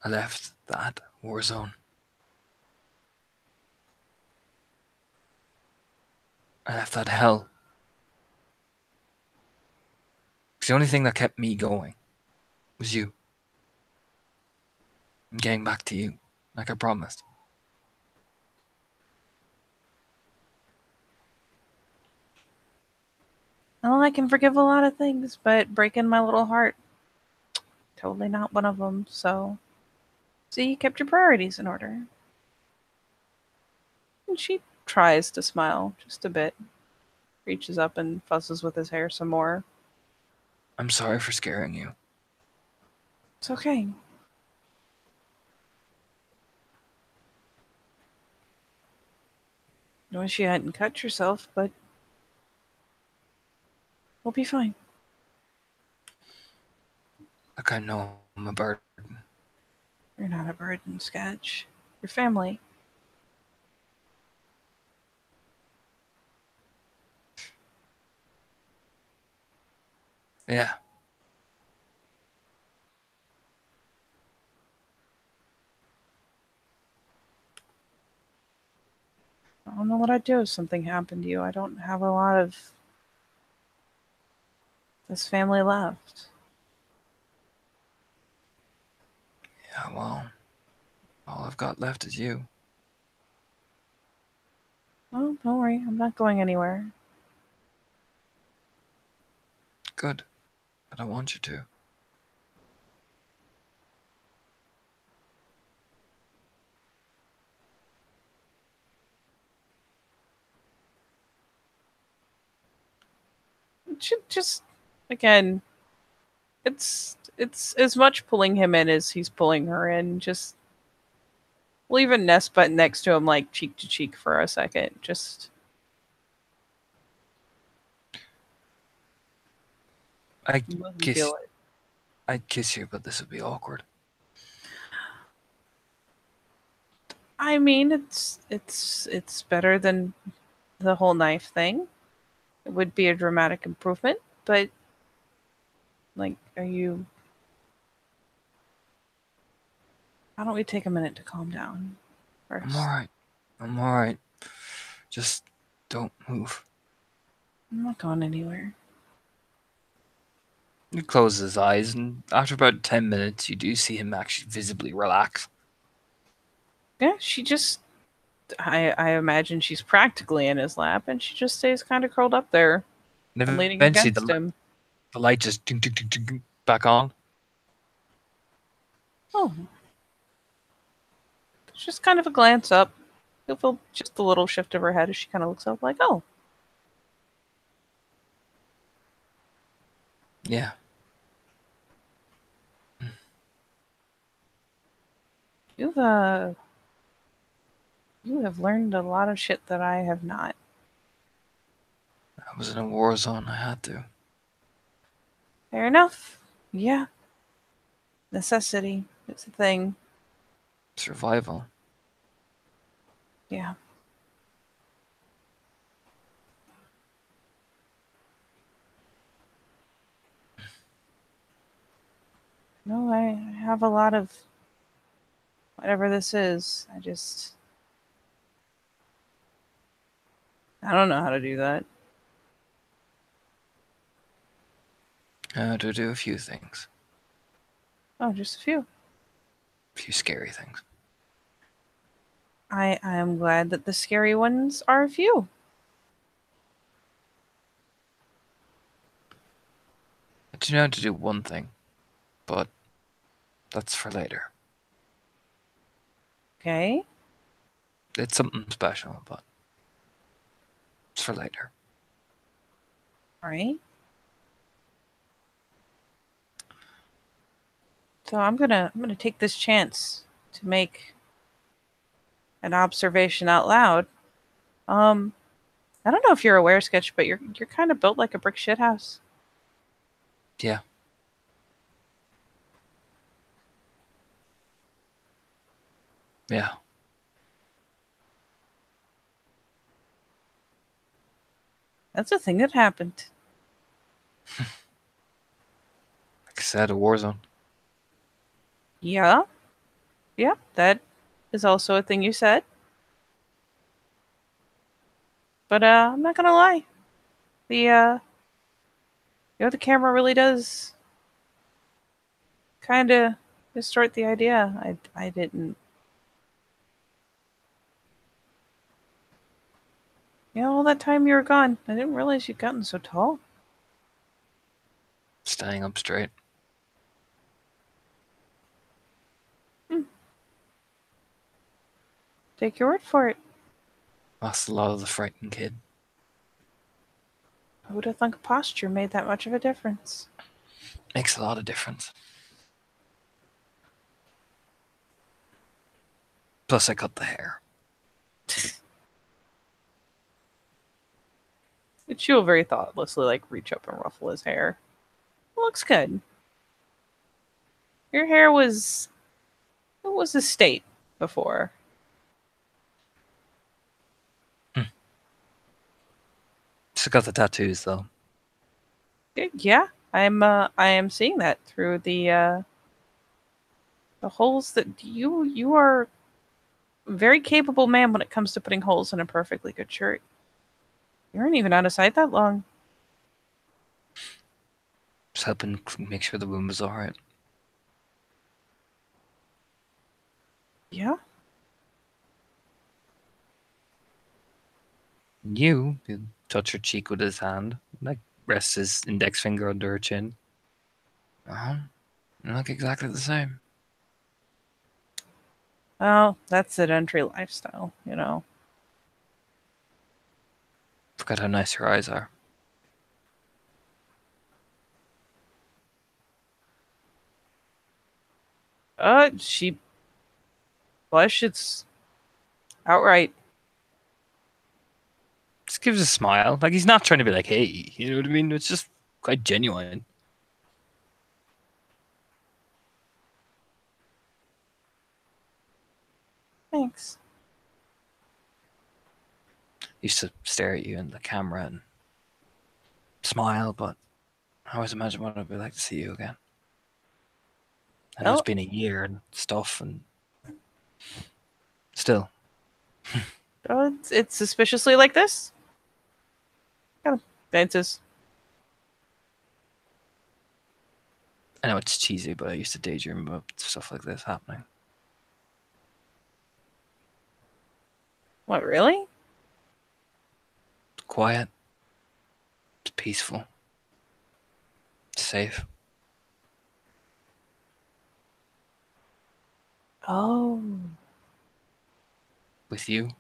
I left that war zone. I left that hell. 'Cause the only thing that kept me going was you. I'm getting back to you, like I promised. Well, I can forgive a lot of things, but breaking my little heart, totally not one of them. So, see, you kept your priorities in order. And she tries to smile just a bit, reaches up and fusses with his hair some more. I'm sorry for scaring you. It's okay. I wish you hadn't cut yourself, but we'll be fine. Like I know I'm a burden. You're not a burden, Sketch. Your family. Yeah. I don't know what I'd do if something happened to you. I don't have a lot of this family left. Yeah, well, all I've got left is you. Oh, don't worry. I'm not going anywhere. Good. I don't want you to. It should just, again, it's as much pulling him in as he's pulling her in. Just leave a nest button next to him, like cheek to cheek for a second. Just I let him kiss. feel it. I'd kiss you, but this would be awkward. I mean, it's better than the whole knife thing. It would be a dramatic improvement, but like, are you? Why don't we take a minute to calm down first? I'm alright. I'm alright. Just don't move. I'm not going anywhere. He closes his eyes, and after about 10 minutes, you do see him actually visibly relax. Yeah, she just. I imagine she's practically in his lap, and she just stays kind of curled up there And and leaning eventually, against him. the light just ding, ding, ding, ding, ding, back on. Oh, it's just kind of a glance up. You'll feel just a little shift of her head as she kind of looks up, like, "Oh, Yeah. you've uh, you have learned a lot of shit that I have not." I was in a war zone. I had to. Fair enough. Yeah, necessity. It's a thing. Survival. Yeah. No, I have a lot of whatever this is. I don't know how to do that. To do a few things. Oh, just a few. A few scary things. I am glad that the scary ones are a few. I do know how to do one thing, but that's for later. Okay. It's something special, but it's for later. All right. So I'm gonna take this chance to make an observation out loud. I don't know if you're aware, Sketch, but you're kind of built like a brick shithouse. Yeah. Yeah. That's a thing that happened. Like I said, a war zone. Yeah. Yeah, that is also a thing you said. But I'm not gonna lie. The camera really does kind of distort the idea. I didn't. You know, all that time you were gone, I didn't realize you'd gotten so tall. Standing up straight. Take your word for it. Lost a lot of the frightened kid. Who would have thunk posture made that much of a difference? Makes a lot of difference. Plus, I cut the hair. She'll very thoughtlessly reach up and ruffle his hair. It looks good. Your hair was a state before. Still got the tattoos though. Yeah, I am seeing that through the holes that you are a very capable man when it comes to putting holes in a perfectly good shirt. You weren't even out of sight that long. Just helping make sure the wound was alright. Yeah. You touch her cheek with his hand, rests his index finger under her chin. You look exactly the same. Oh, that's sedentary lifestyle, you know. Forgot how nice your eyes are. She blushes outright. Just gives a smile. Like he's not trying to be like, hey, you know what I mean? It's just quite genuine. Thanks. Used to stare at you in the camera and smile, but I always imagine what it'd be like to see you again. I know Oh. it's been a year and stuff, and still. Oh, it's suspiciously like this. Kind of dances. I know it's cheesy, but I used to daydream about stuff like this happening. What, really? It's quiet. It's peaceful. It's safe. Oh. With you,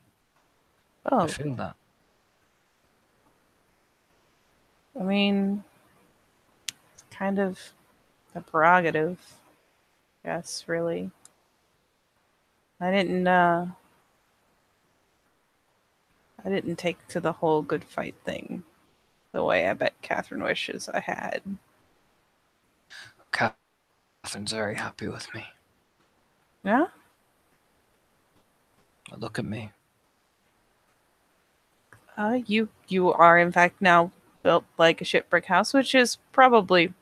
Oh. I feel that. I mean, it's kind of a prerogative. Yes, really. I didn't take to the whole good fight thing the way I bet Catherine wishes I had. Catherine's very happy with me. Yeah? But look at me. You are in fact now built like a shit brick house, which is probably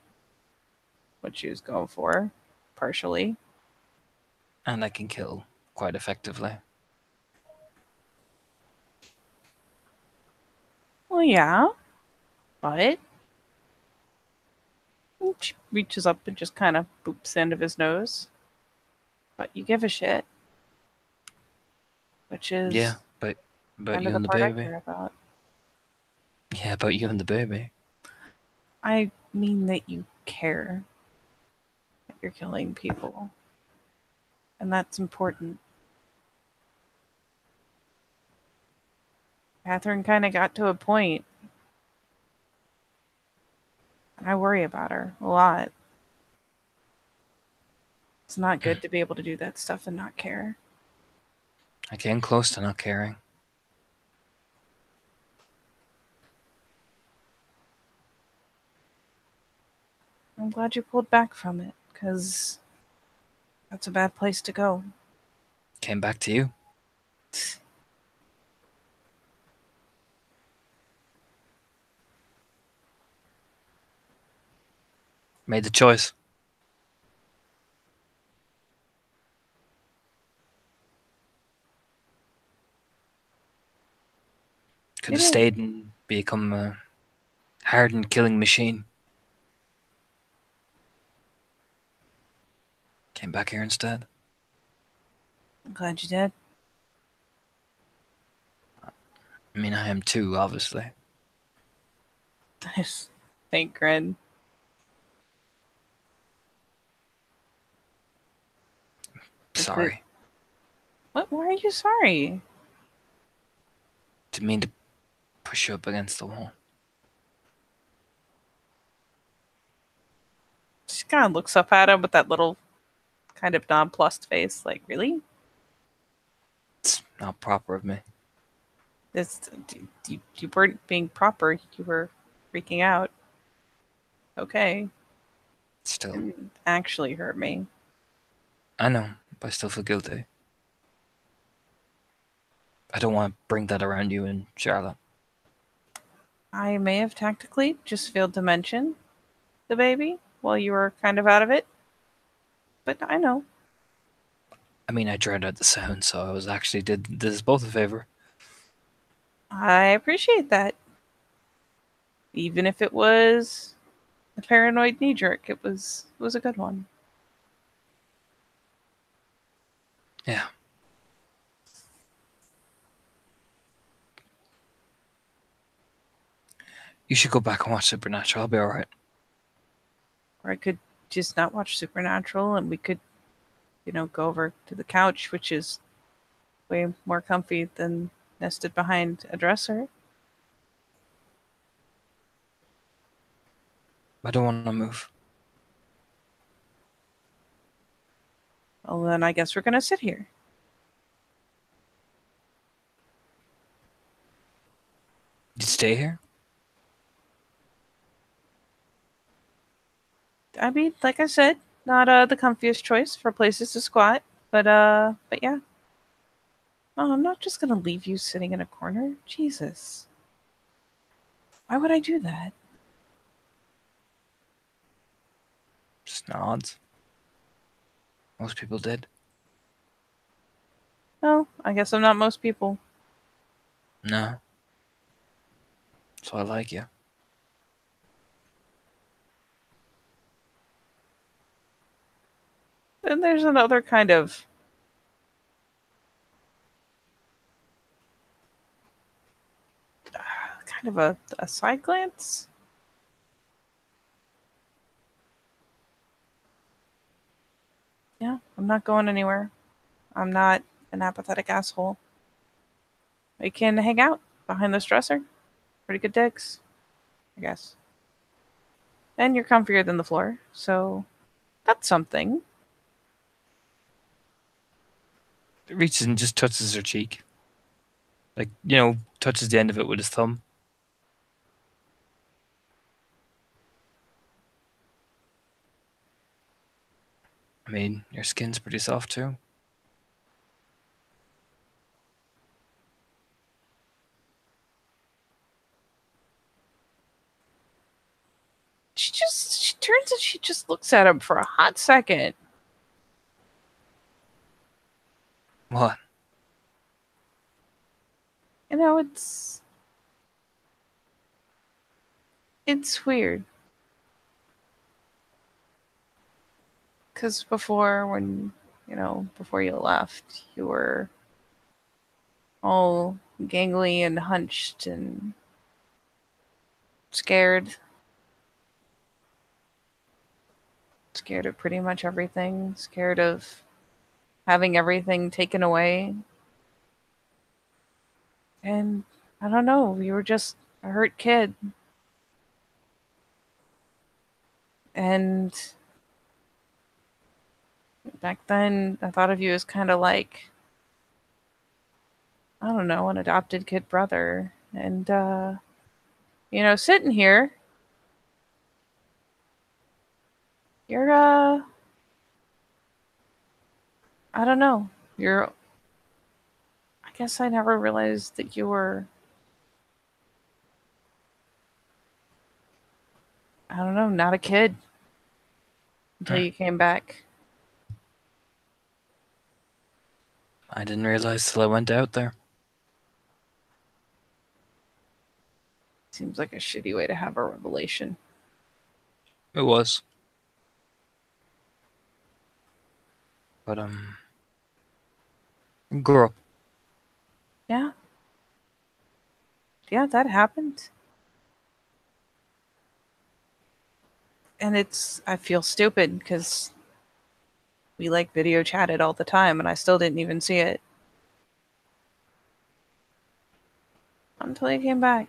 what she was going for, partially. And I can kill quite effectively. Well, yeah, but she reaches up and just kind of boops the end of his nose. But you give a shit, which is Yeah, but kind you of the and the part I baby. care about. Yeah, about you and the baby. I mean that you care that you're killing people, and that's important. Catherine kind of got to a point. I worry about her a lot. It's not good to be able to do that stuff and not care. I came close to not caring. I'm glad you pulled back from it, because that's a bad place to go. Came back to you. Made the choice. Could You have did. stayed and become a hardened killing machine. Came back here instead. I'm glad you did. I mean, I am too, obviously. Nice. Thank Grin. Sorry. What? Why are you sorry? Didn't mean to push you up against the wall. She kind of looks up at him with that little kind of nonplussed face. Like, really? It's not proper of me. You weren't being proper. You were freaking out. Okay. Still. Didn't actually hurt me. I know, but I still feel guilty. I don't want to bring that around you and Charlotte. I may have tactically just failed to mention the baby while you were kind of out of it. But I know. I mean, I drowned out the sound, so I was actually did this both a favor. I appreciate that. Even if it was a paranoid knee jerk, it was a good one. Yeah. You should go back and watch Supernatural. I'll be alright. Or I could just not watch Supernatural and we could, go over to the couch, which is way more comfy than nested behind a dresser. I don't want to move. Well, then I guess we're going to sit here. You'd stay here? I mean, like I said, not the comfiest choice for places to squat, but yeah. Oh, I'm not just gonna leave you sitting in a corner. Jesus. Why would I do that? Just nods. Most people did. Well, I guess I'm not most people. No. So I like you. Then there's another kind of a side glance. Yeah, I'm not going anywhere. I'm not an apathetic asshole. We can hang out behind this dresser. Pretty good digs, I guess. And you're comfier than the floor, so that's something. He reaches and just touches her cheek. Like, touches the end of it with his thumb. I mean, your skin's pretty soft too. She turns and she just looks at him for a hot second. What? It's weird. Because before you left, you were all gangly and hunched and scared. Scared of pretty much everything. Scared of having everything taken away. And I don't know, you were just a hurt kid. And back then, I thought of you as kind of like, I don't know, an adopted kid brother. And, sitting here, you're, I don't know, I guess I never realized that you were, I don't know, not a kid until you came back. I didn't realize till I went out there. Seems like a shitty way to have a revelation. It was. But grow up. Yeah. Yeah, that happened. And I feel stupid because we like video chatted all the time and I still didn't even see it. Until you came back.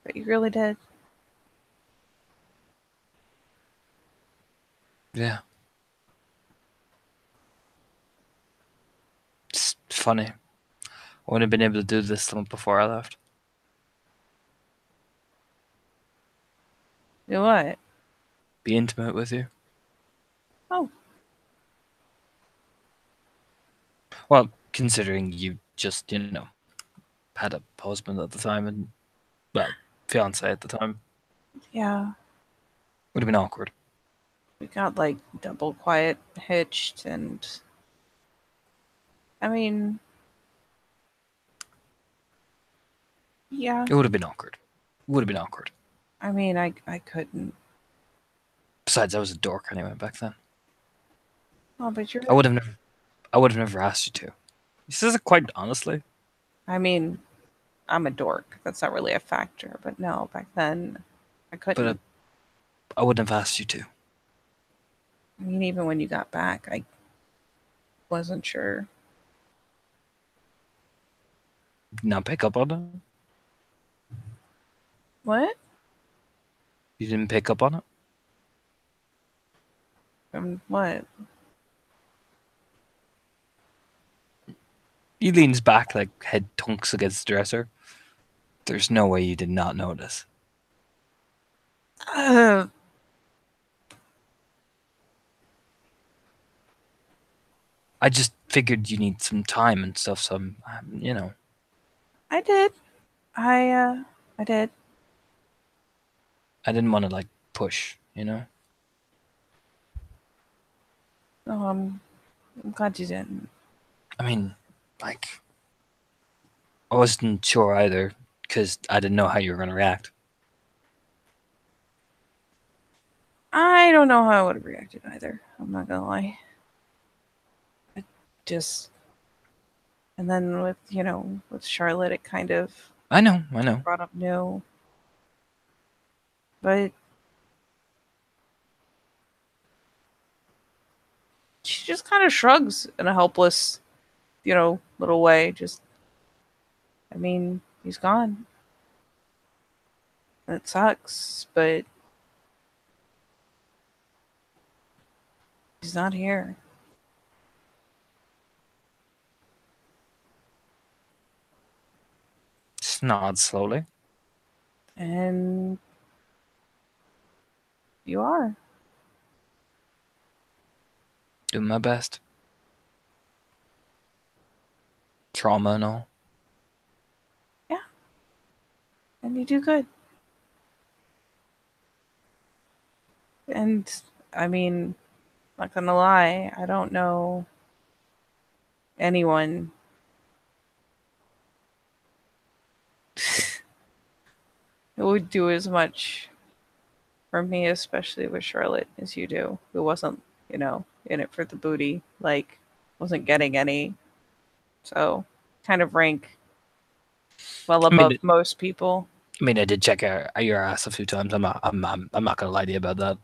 But you really did. Yeah. It's funny. I wouldn't have been able to do this before I left. Do what? Be intimate with you. Oh. Well, considering you just, had a husband at the time and, well, fiance at the time. Yeah. Would have been awkward. We got like double quiet hitched and I mean yeah. It would have been awkward. Would have been awkward. I mean I couldn't. Besides, I was a dork anyway back then. Oh, but you're I would have never asked you to. He says it quite honestly. I mean, I'm a dork. That's not really a factor, but no, back then I couldn't. But I wouldn't have asked you to. I mean, even when you got back, I wasn't sure. Not pick up on it? What? You didn't pick up on it? What? He leans back like head tunks against the dresser. There's no way you did not notice. Uh, I just figured you need some time and stuff, so I did. I did. I didn't want to push, Oh, I'm glad you didn't. I mean, I wasn't sure either because I didn't know how you were going to react. I don't know how I would have reacted either. I'm not gonna lie. I just, and then with Charlotte, it kind of I know. brought up new, but she just kind of shrugs in a helpless, little way. Just, I mean, he's gone. It sucks, but he's not here. Just nod slowly. And you are. Doing my best. Trauma and all. Yeah. And you do good. And I mean, not gonna lie, I don't know anyone who would do as much for me, especially with Charlotte, as you do, who wasn't, in it for the booty, wasn't getting any. So kind of rank well above most people. I mean, I did check your ass a few times. I'm not gonna lie to you about that.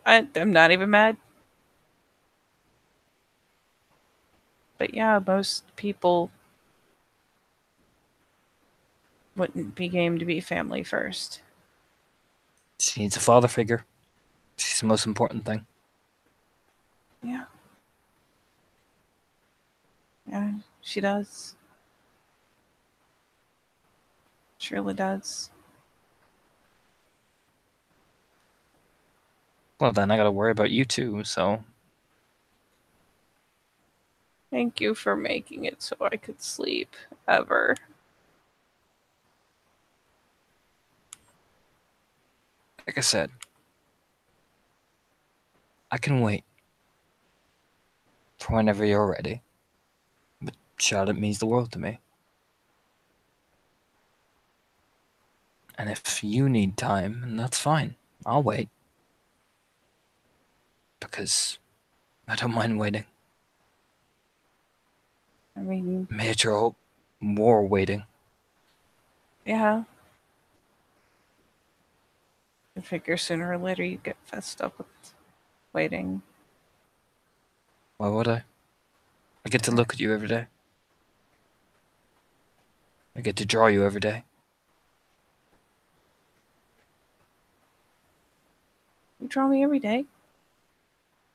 I'm not even mad. But yeah, most people wouldn't be game to be family first. She needs a father figure. She's the most important thing. Yeah. Yeah, she does. Surely does. Well, then I gotta worry about you too, so. Thank you for making it so I could sleep ever. Like I said, I can wait for whenever you're ready. But Charlotte means the world to me. And if you need time, then that's fine. I'll wait. because I don't mind waiting. I mean, Major more waiting. yeah. I figure sooner or later you get fessed up with waiting. Why would I? I get to look at you every day. I get to draw you every day. You draw me every day.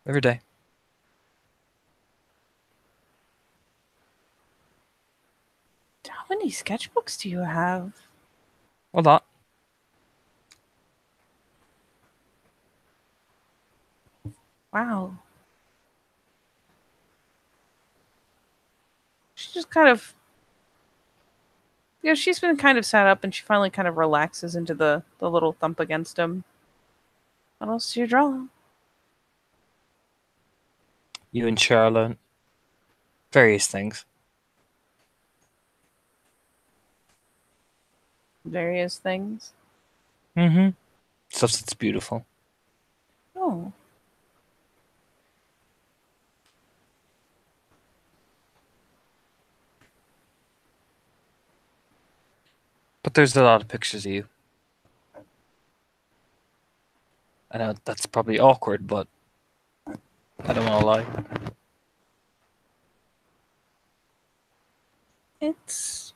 Every day. How many sketchbooks do you have? A lot. Wow. She just kind of, she's been kind of sat up and she finally kind of relaxes into the little thump against him. What else do you draw? You and Charlotte. Various things. Various things. Mm-hmm. Stuff that's beautiful. Oh. But there's a lot of pictures of you. I know that's probably awkward, but I don't want to lie. It's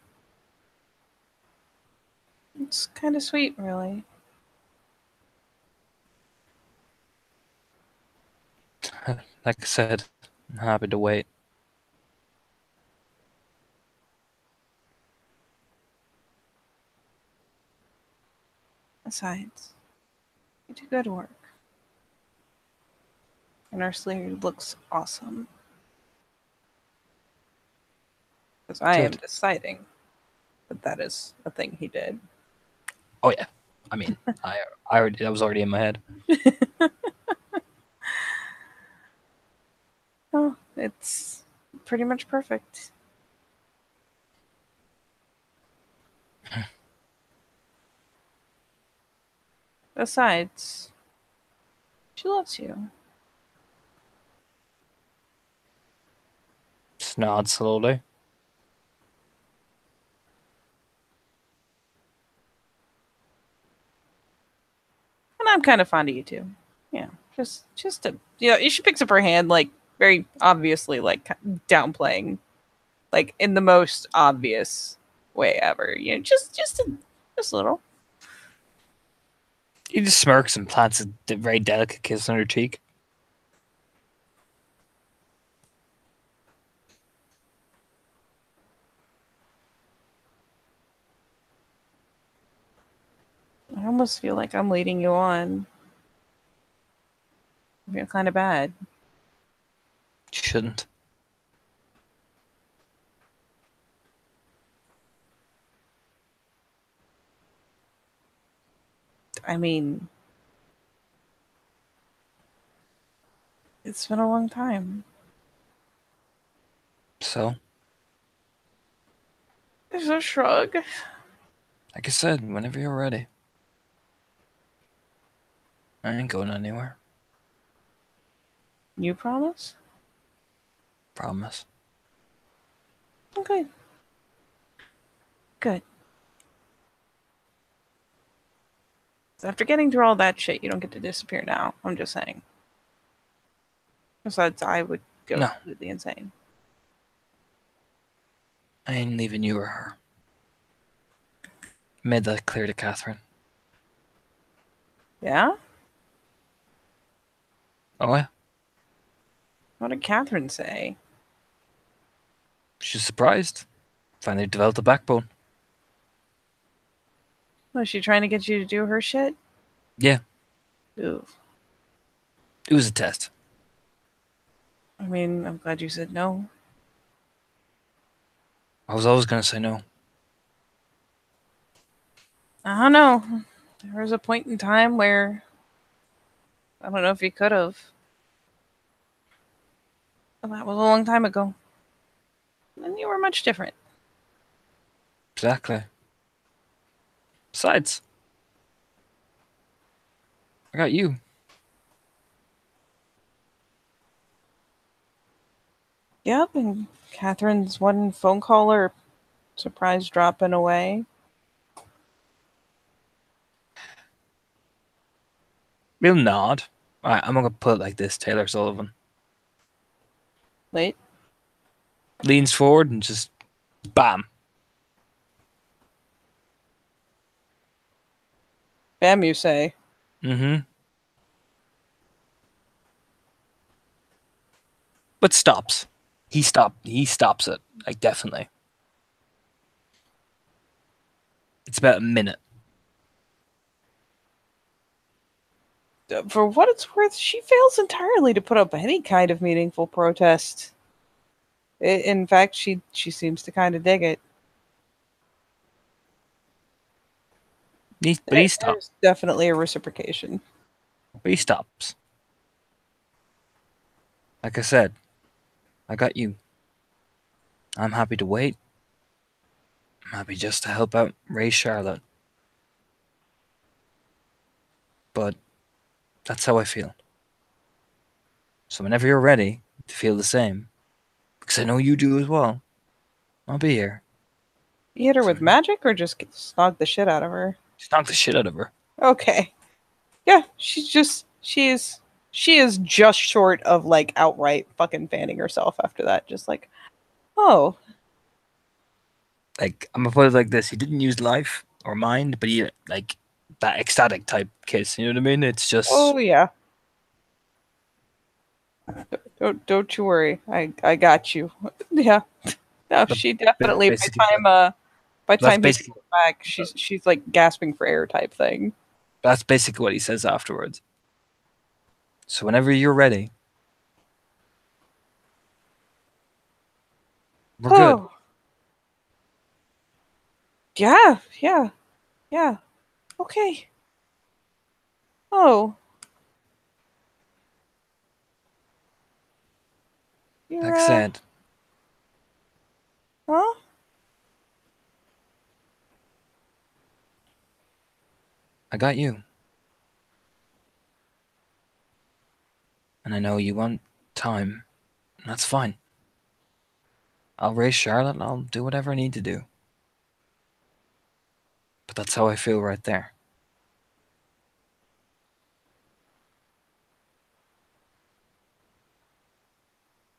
kind of sweet, really. Like I said, I'm happy to wait. Besides, you do good work. And our Slayer looks awesome. Because I am Good. deciding that is a thing he did. Oh yeah. I mean, I already that was already in my head. Oh, it's pretty much perfect. Besides, she loves you. Just nod slowly. And I'm kind of fond of you too. Yeah, just to she picks up her hand like very obviously like downplaying, like in the most obvious way ever. Just a little. He just smirks and plants a very delicate kiss on her cheek. I almost feel like I'm leading you on. I feel kind of bad. Shouldn't. I mean, it's been a long time. So, There's a shrug. like I said, whenever you're ready. I ain't going anywhere. You promise? Promise. Okay. Good. So after getting through all that shit, you don't get to disappear now. I'm just saying. Besides, I would go No. completely insane. I ain't leaving you or her. Made that clear to Catherine. Yeah? Oh yeah? What did Catherine say? She's surprised. Finally developed a backbone. Was she trying to get you to do her shit? Yeah, Ooh. it was a test. I mean, I'm glad you said no. I was always gonna say no. I don't know. There was a point in time where I don't know if you could have. But that was a long time ago. And you were much different. Exactly. Besides, I got you. Yep, and Catherine's one phone call or surprise dropping away. Real nod. Alright, I'm gonna put it like this, Taylor Sullivan. Wait, Leans forward and just bam. bam, you say. Mm-hmm. But stops. He stops it. Like definitely. It's about a minute. For what it's worth, she fails entirely to put up any kind of meaningful protest. In fact, she seems to kind of dig it. But he stops. There's definitely a reciprocation. But he stops. Like I said, I got you. I'm happy to wait. I'm happy just to help out raise Charlotte. But that's how I feel. So whenever you're ready to feel the same, because I know you do as well, I'll be here. You hit her with magic or just snog the shit out of her? Just knock the shit out of her. Okay. Yeah, she is just short of like outright fucking fanning herself after that. Just like, oh, Like, I'm gonna put it like this: he didn't use life or mind, but he like that ecstatic type kiss. You know what I mean? It's just oh yeah. Don't you worry. I got you. Yeah. No, But she definitely basically, by that's time he basically comes back, she's like gasping for air type thing. that's basically what he says afterwards. So whenever you're ready, we're good. Oh. Yeah, yeah, yeah. Okay. Oh. You're Like I said, huh? I got you, and I know you want time. And that's fine. I'll raise Charlotte. And I'll do whatever I need to do. But that's how I feel right there.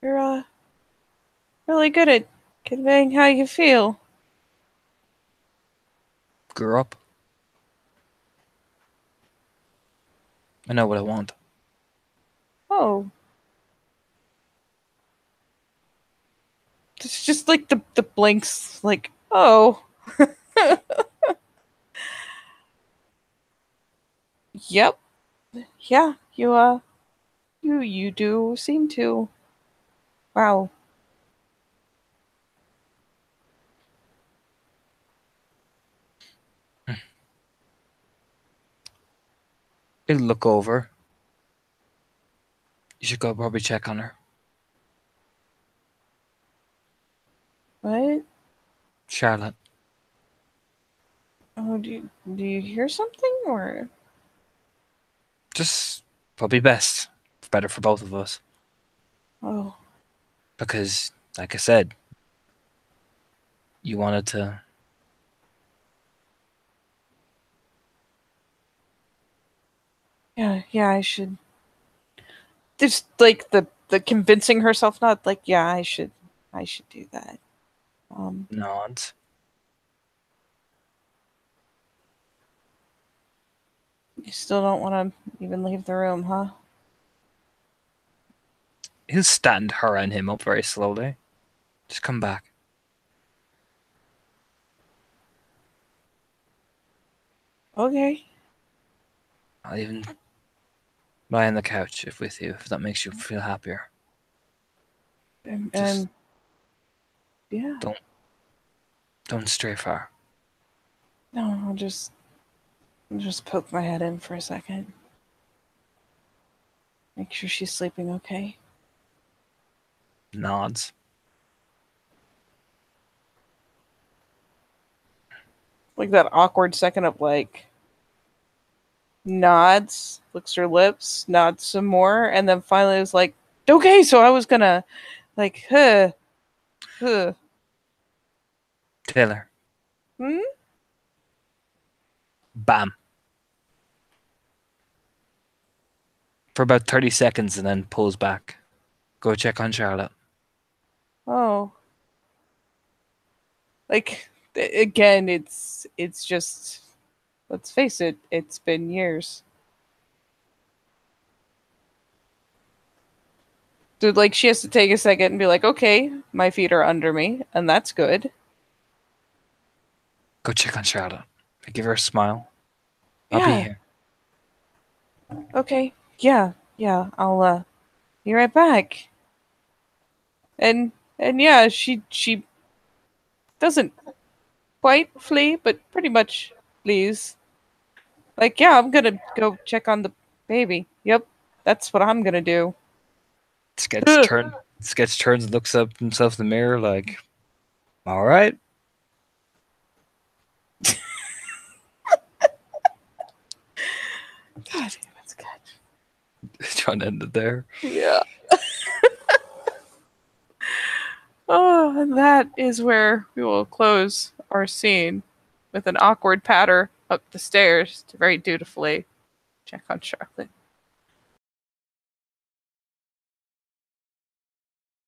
You're really good at conveying how you feel. Grew up. I know what I want. Oh. It's just like the blinks like, oh. Yep. Yeah, you do seem to. Wow. He'll look over. You should go probably check on her. What? Charlotte. Oh, do you hear something or Just probably best. Better for both of us. oh. Because, like I said, you wanted to. Yeah, I should. There's like the convincing herself not like, yeah, I should do that. Nods. You still don't want to even leave the room, huh? He'll stand her and him up very slowly. Just come back. Okay. I'll even lie on the couch if with you, if that makes you feel happier. Just And yeah. don't stray far. No, I'll just poke my head in for a second. Make sure she's sleeping okay. Nods. Like that awkward second of like nods, licks her lips, nods some more, and then finally is like, okay, so I was gonna Like, huh. Taylor. Hmm? Bam. For about 30 seconds and then pulls back. Go check on Charlotte. Oh. Like, again, it's just, let's face it, it's been years. Dude, like, she has to take a second and be like, okay, my feet are under me, and that's good. Go check on Charlotte. I give her a smile. I'll be Yeah. here. Okay. Yeah. I'll be right back. And yeah, she doesn't quite flee, but pretty much flees. Like, yeah, I'm gonna go check on the baby. Yep, that's what I'm gonna do. Ugh. Sketch turns and looks up himself in the mirror like, all right. God damn it, Sketch. Trying to end it there. Yeah. Oh, and that is where we will close our scene with an awkward patter up the stairs to very dutifully check on Charlotte.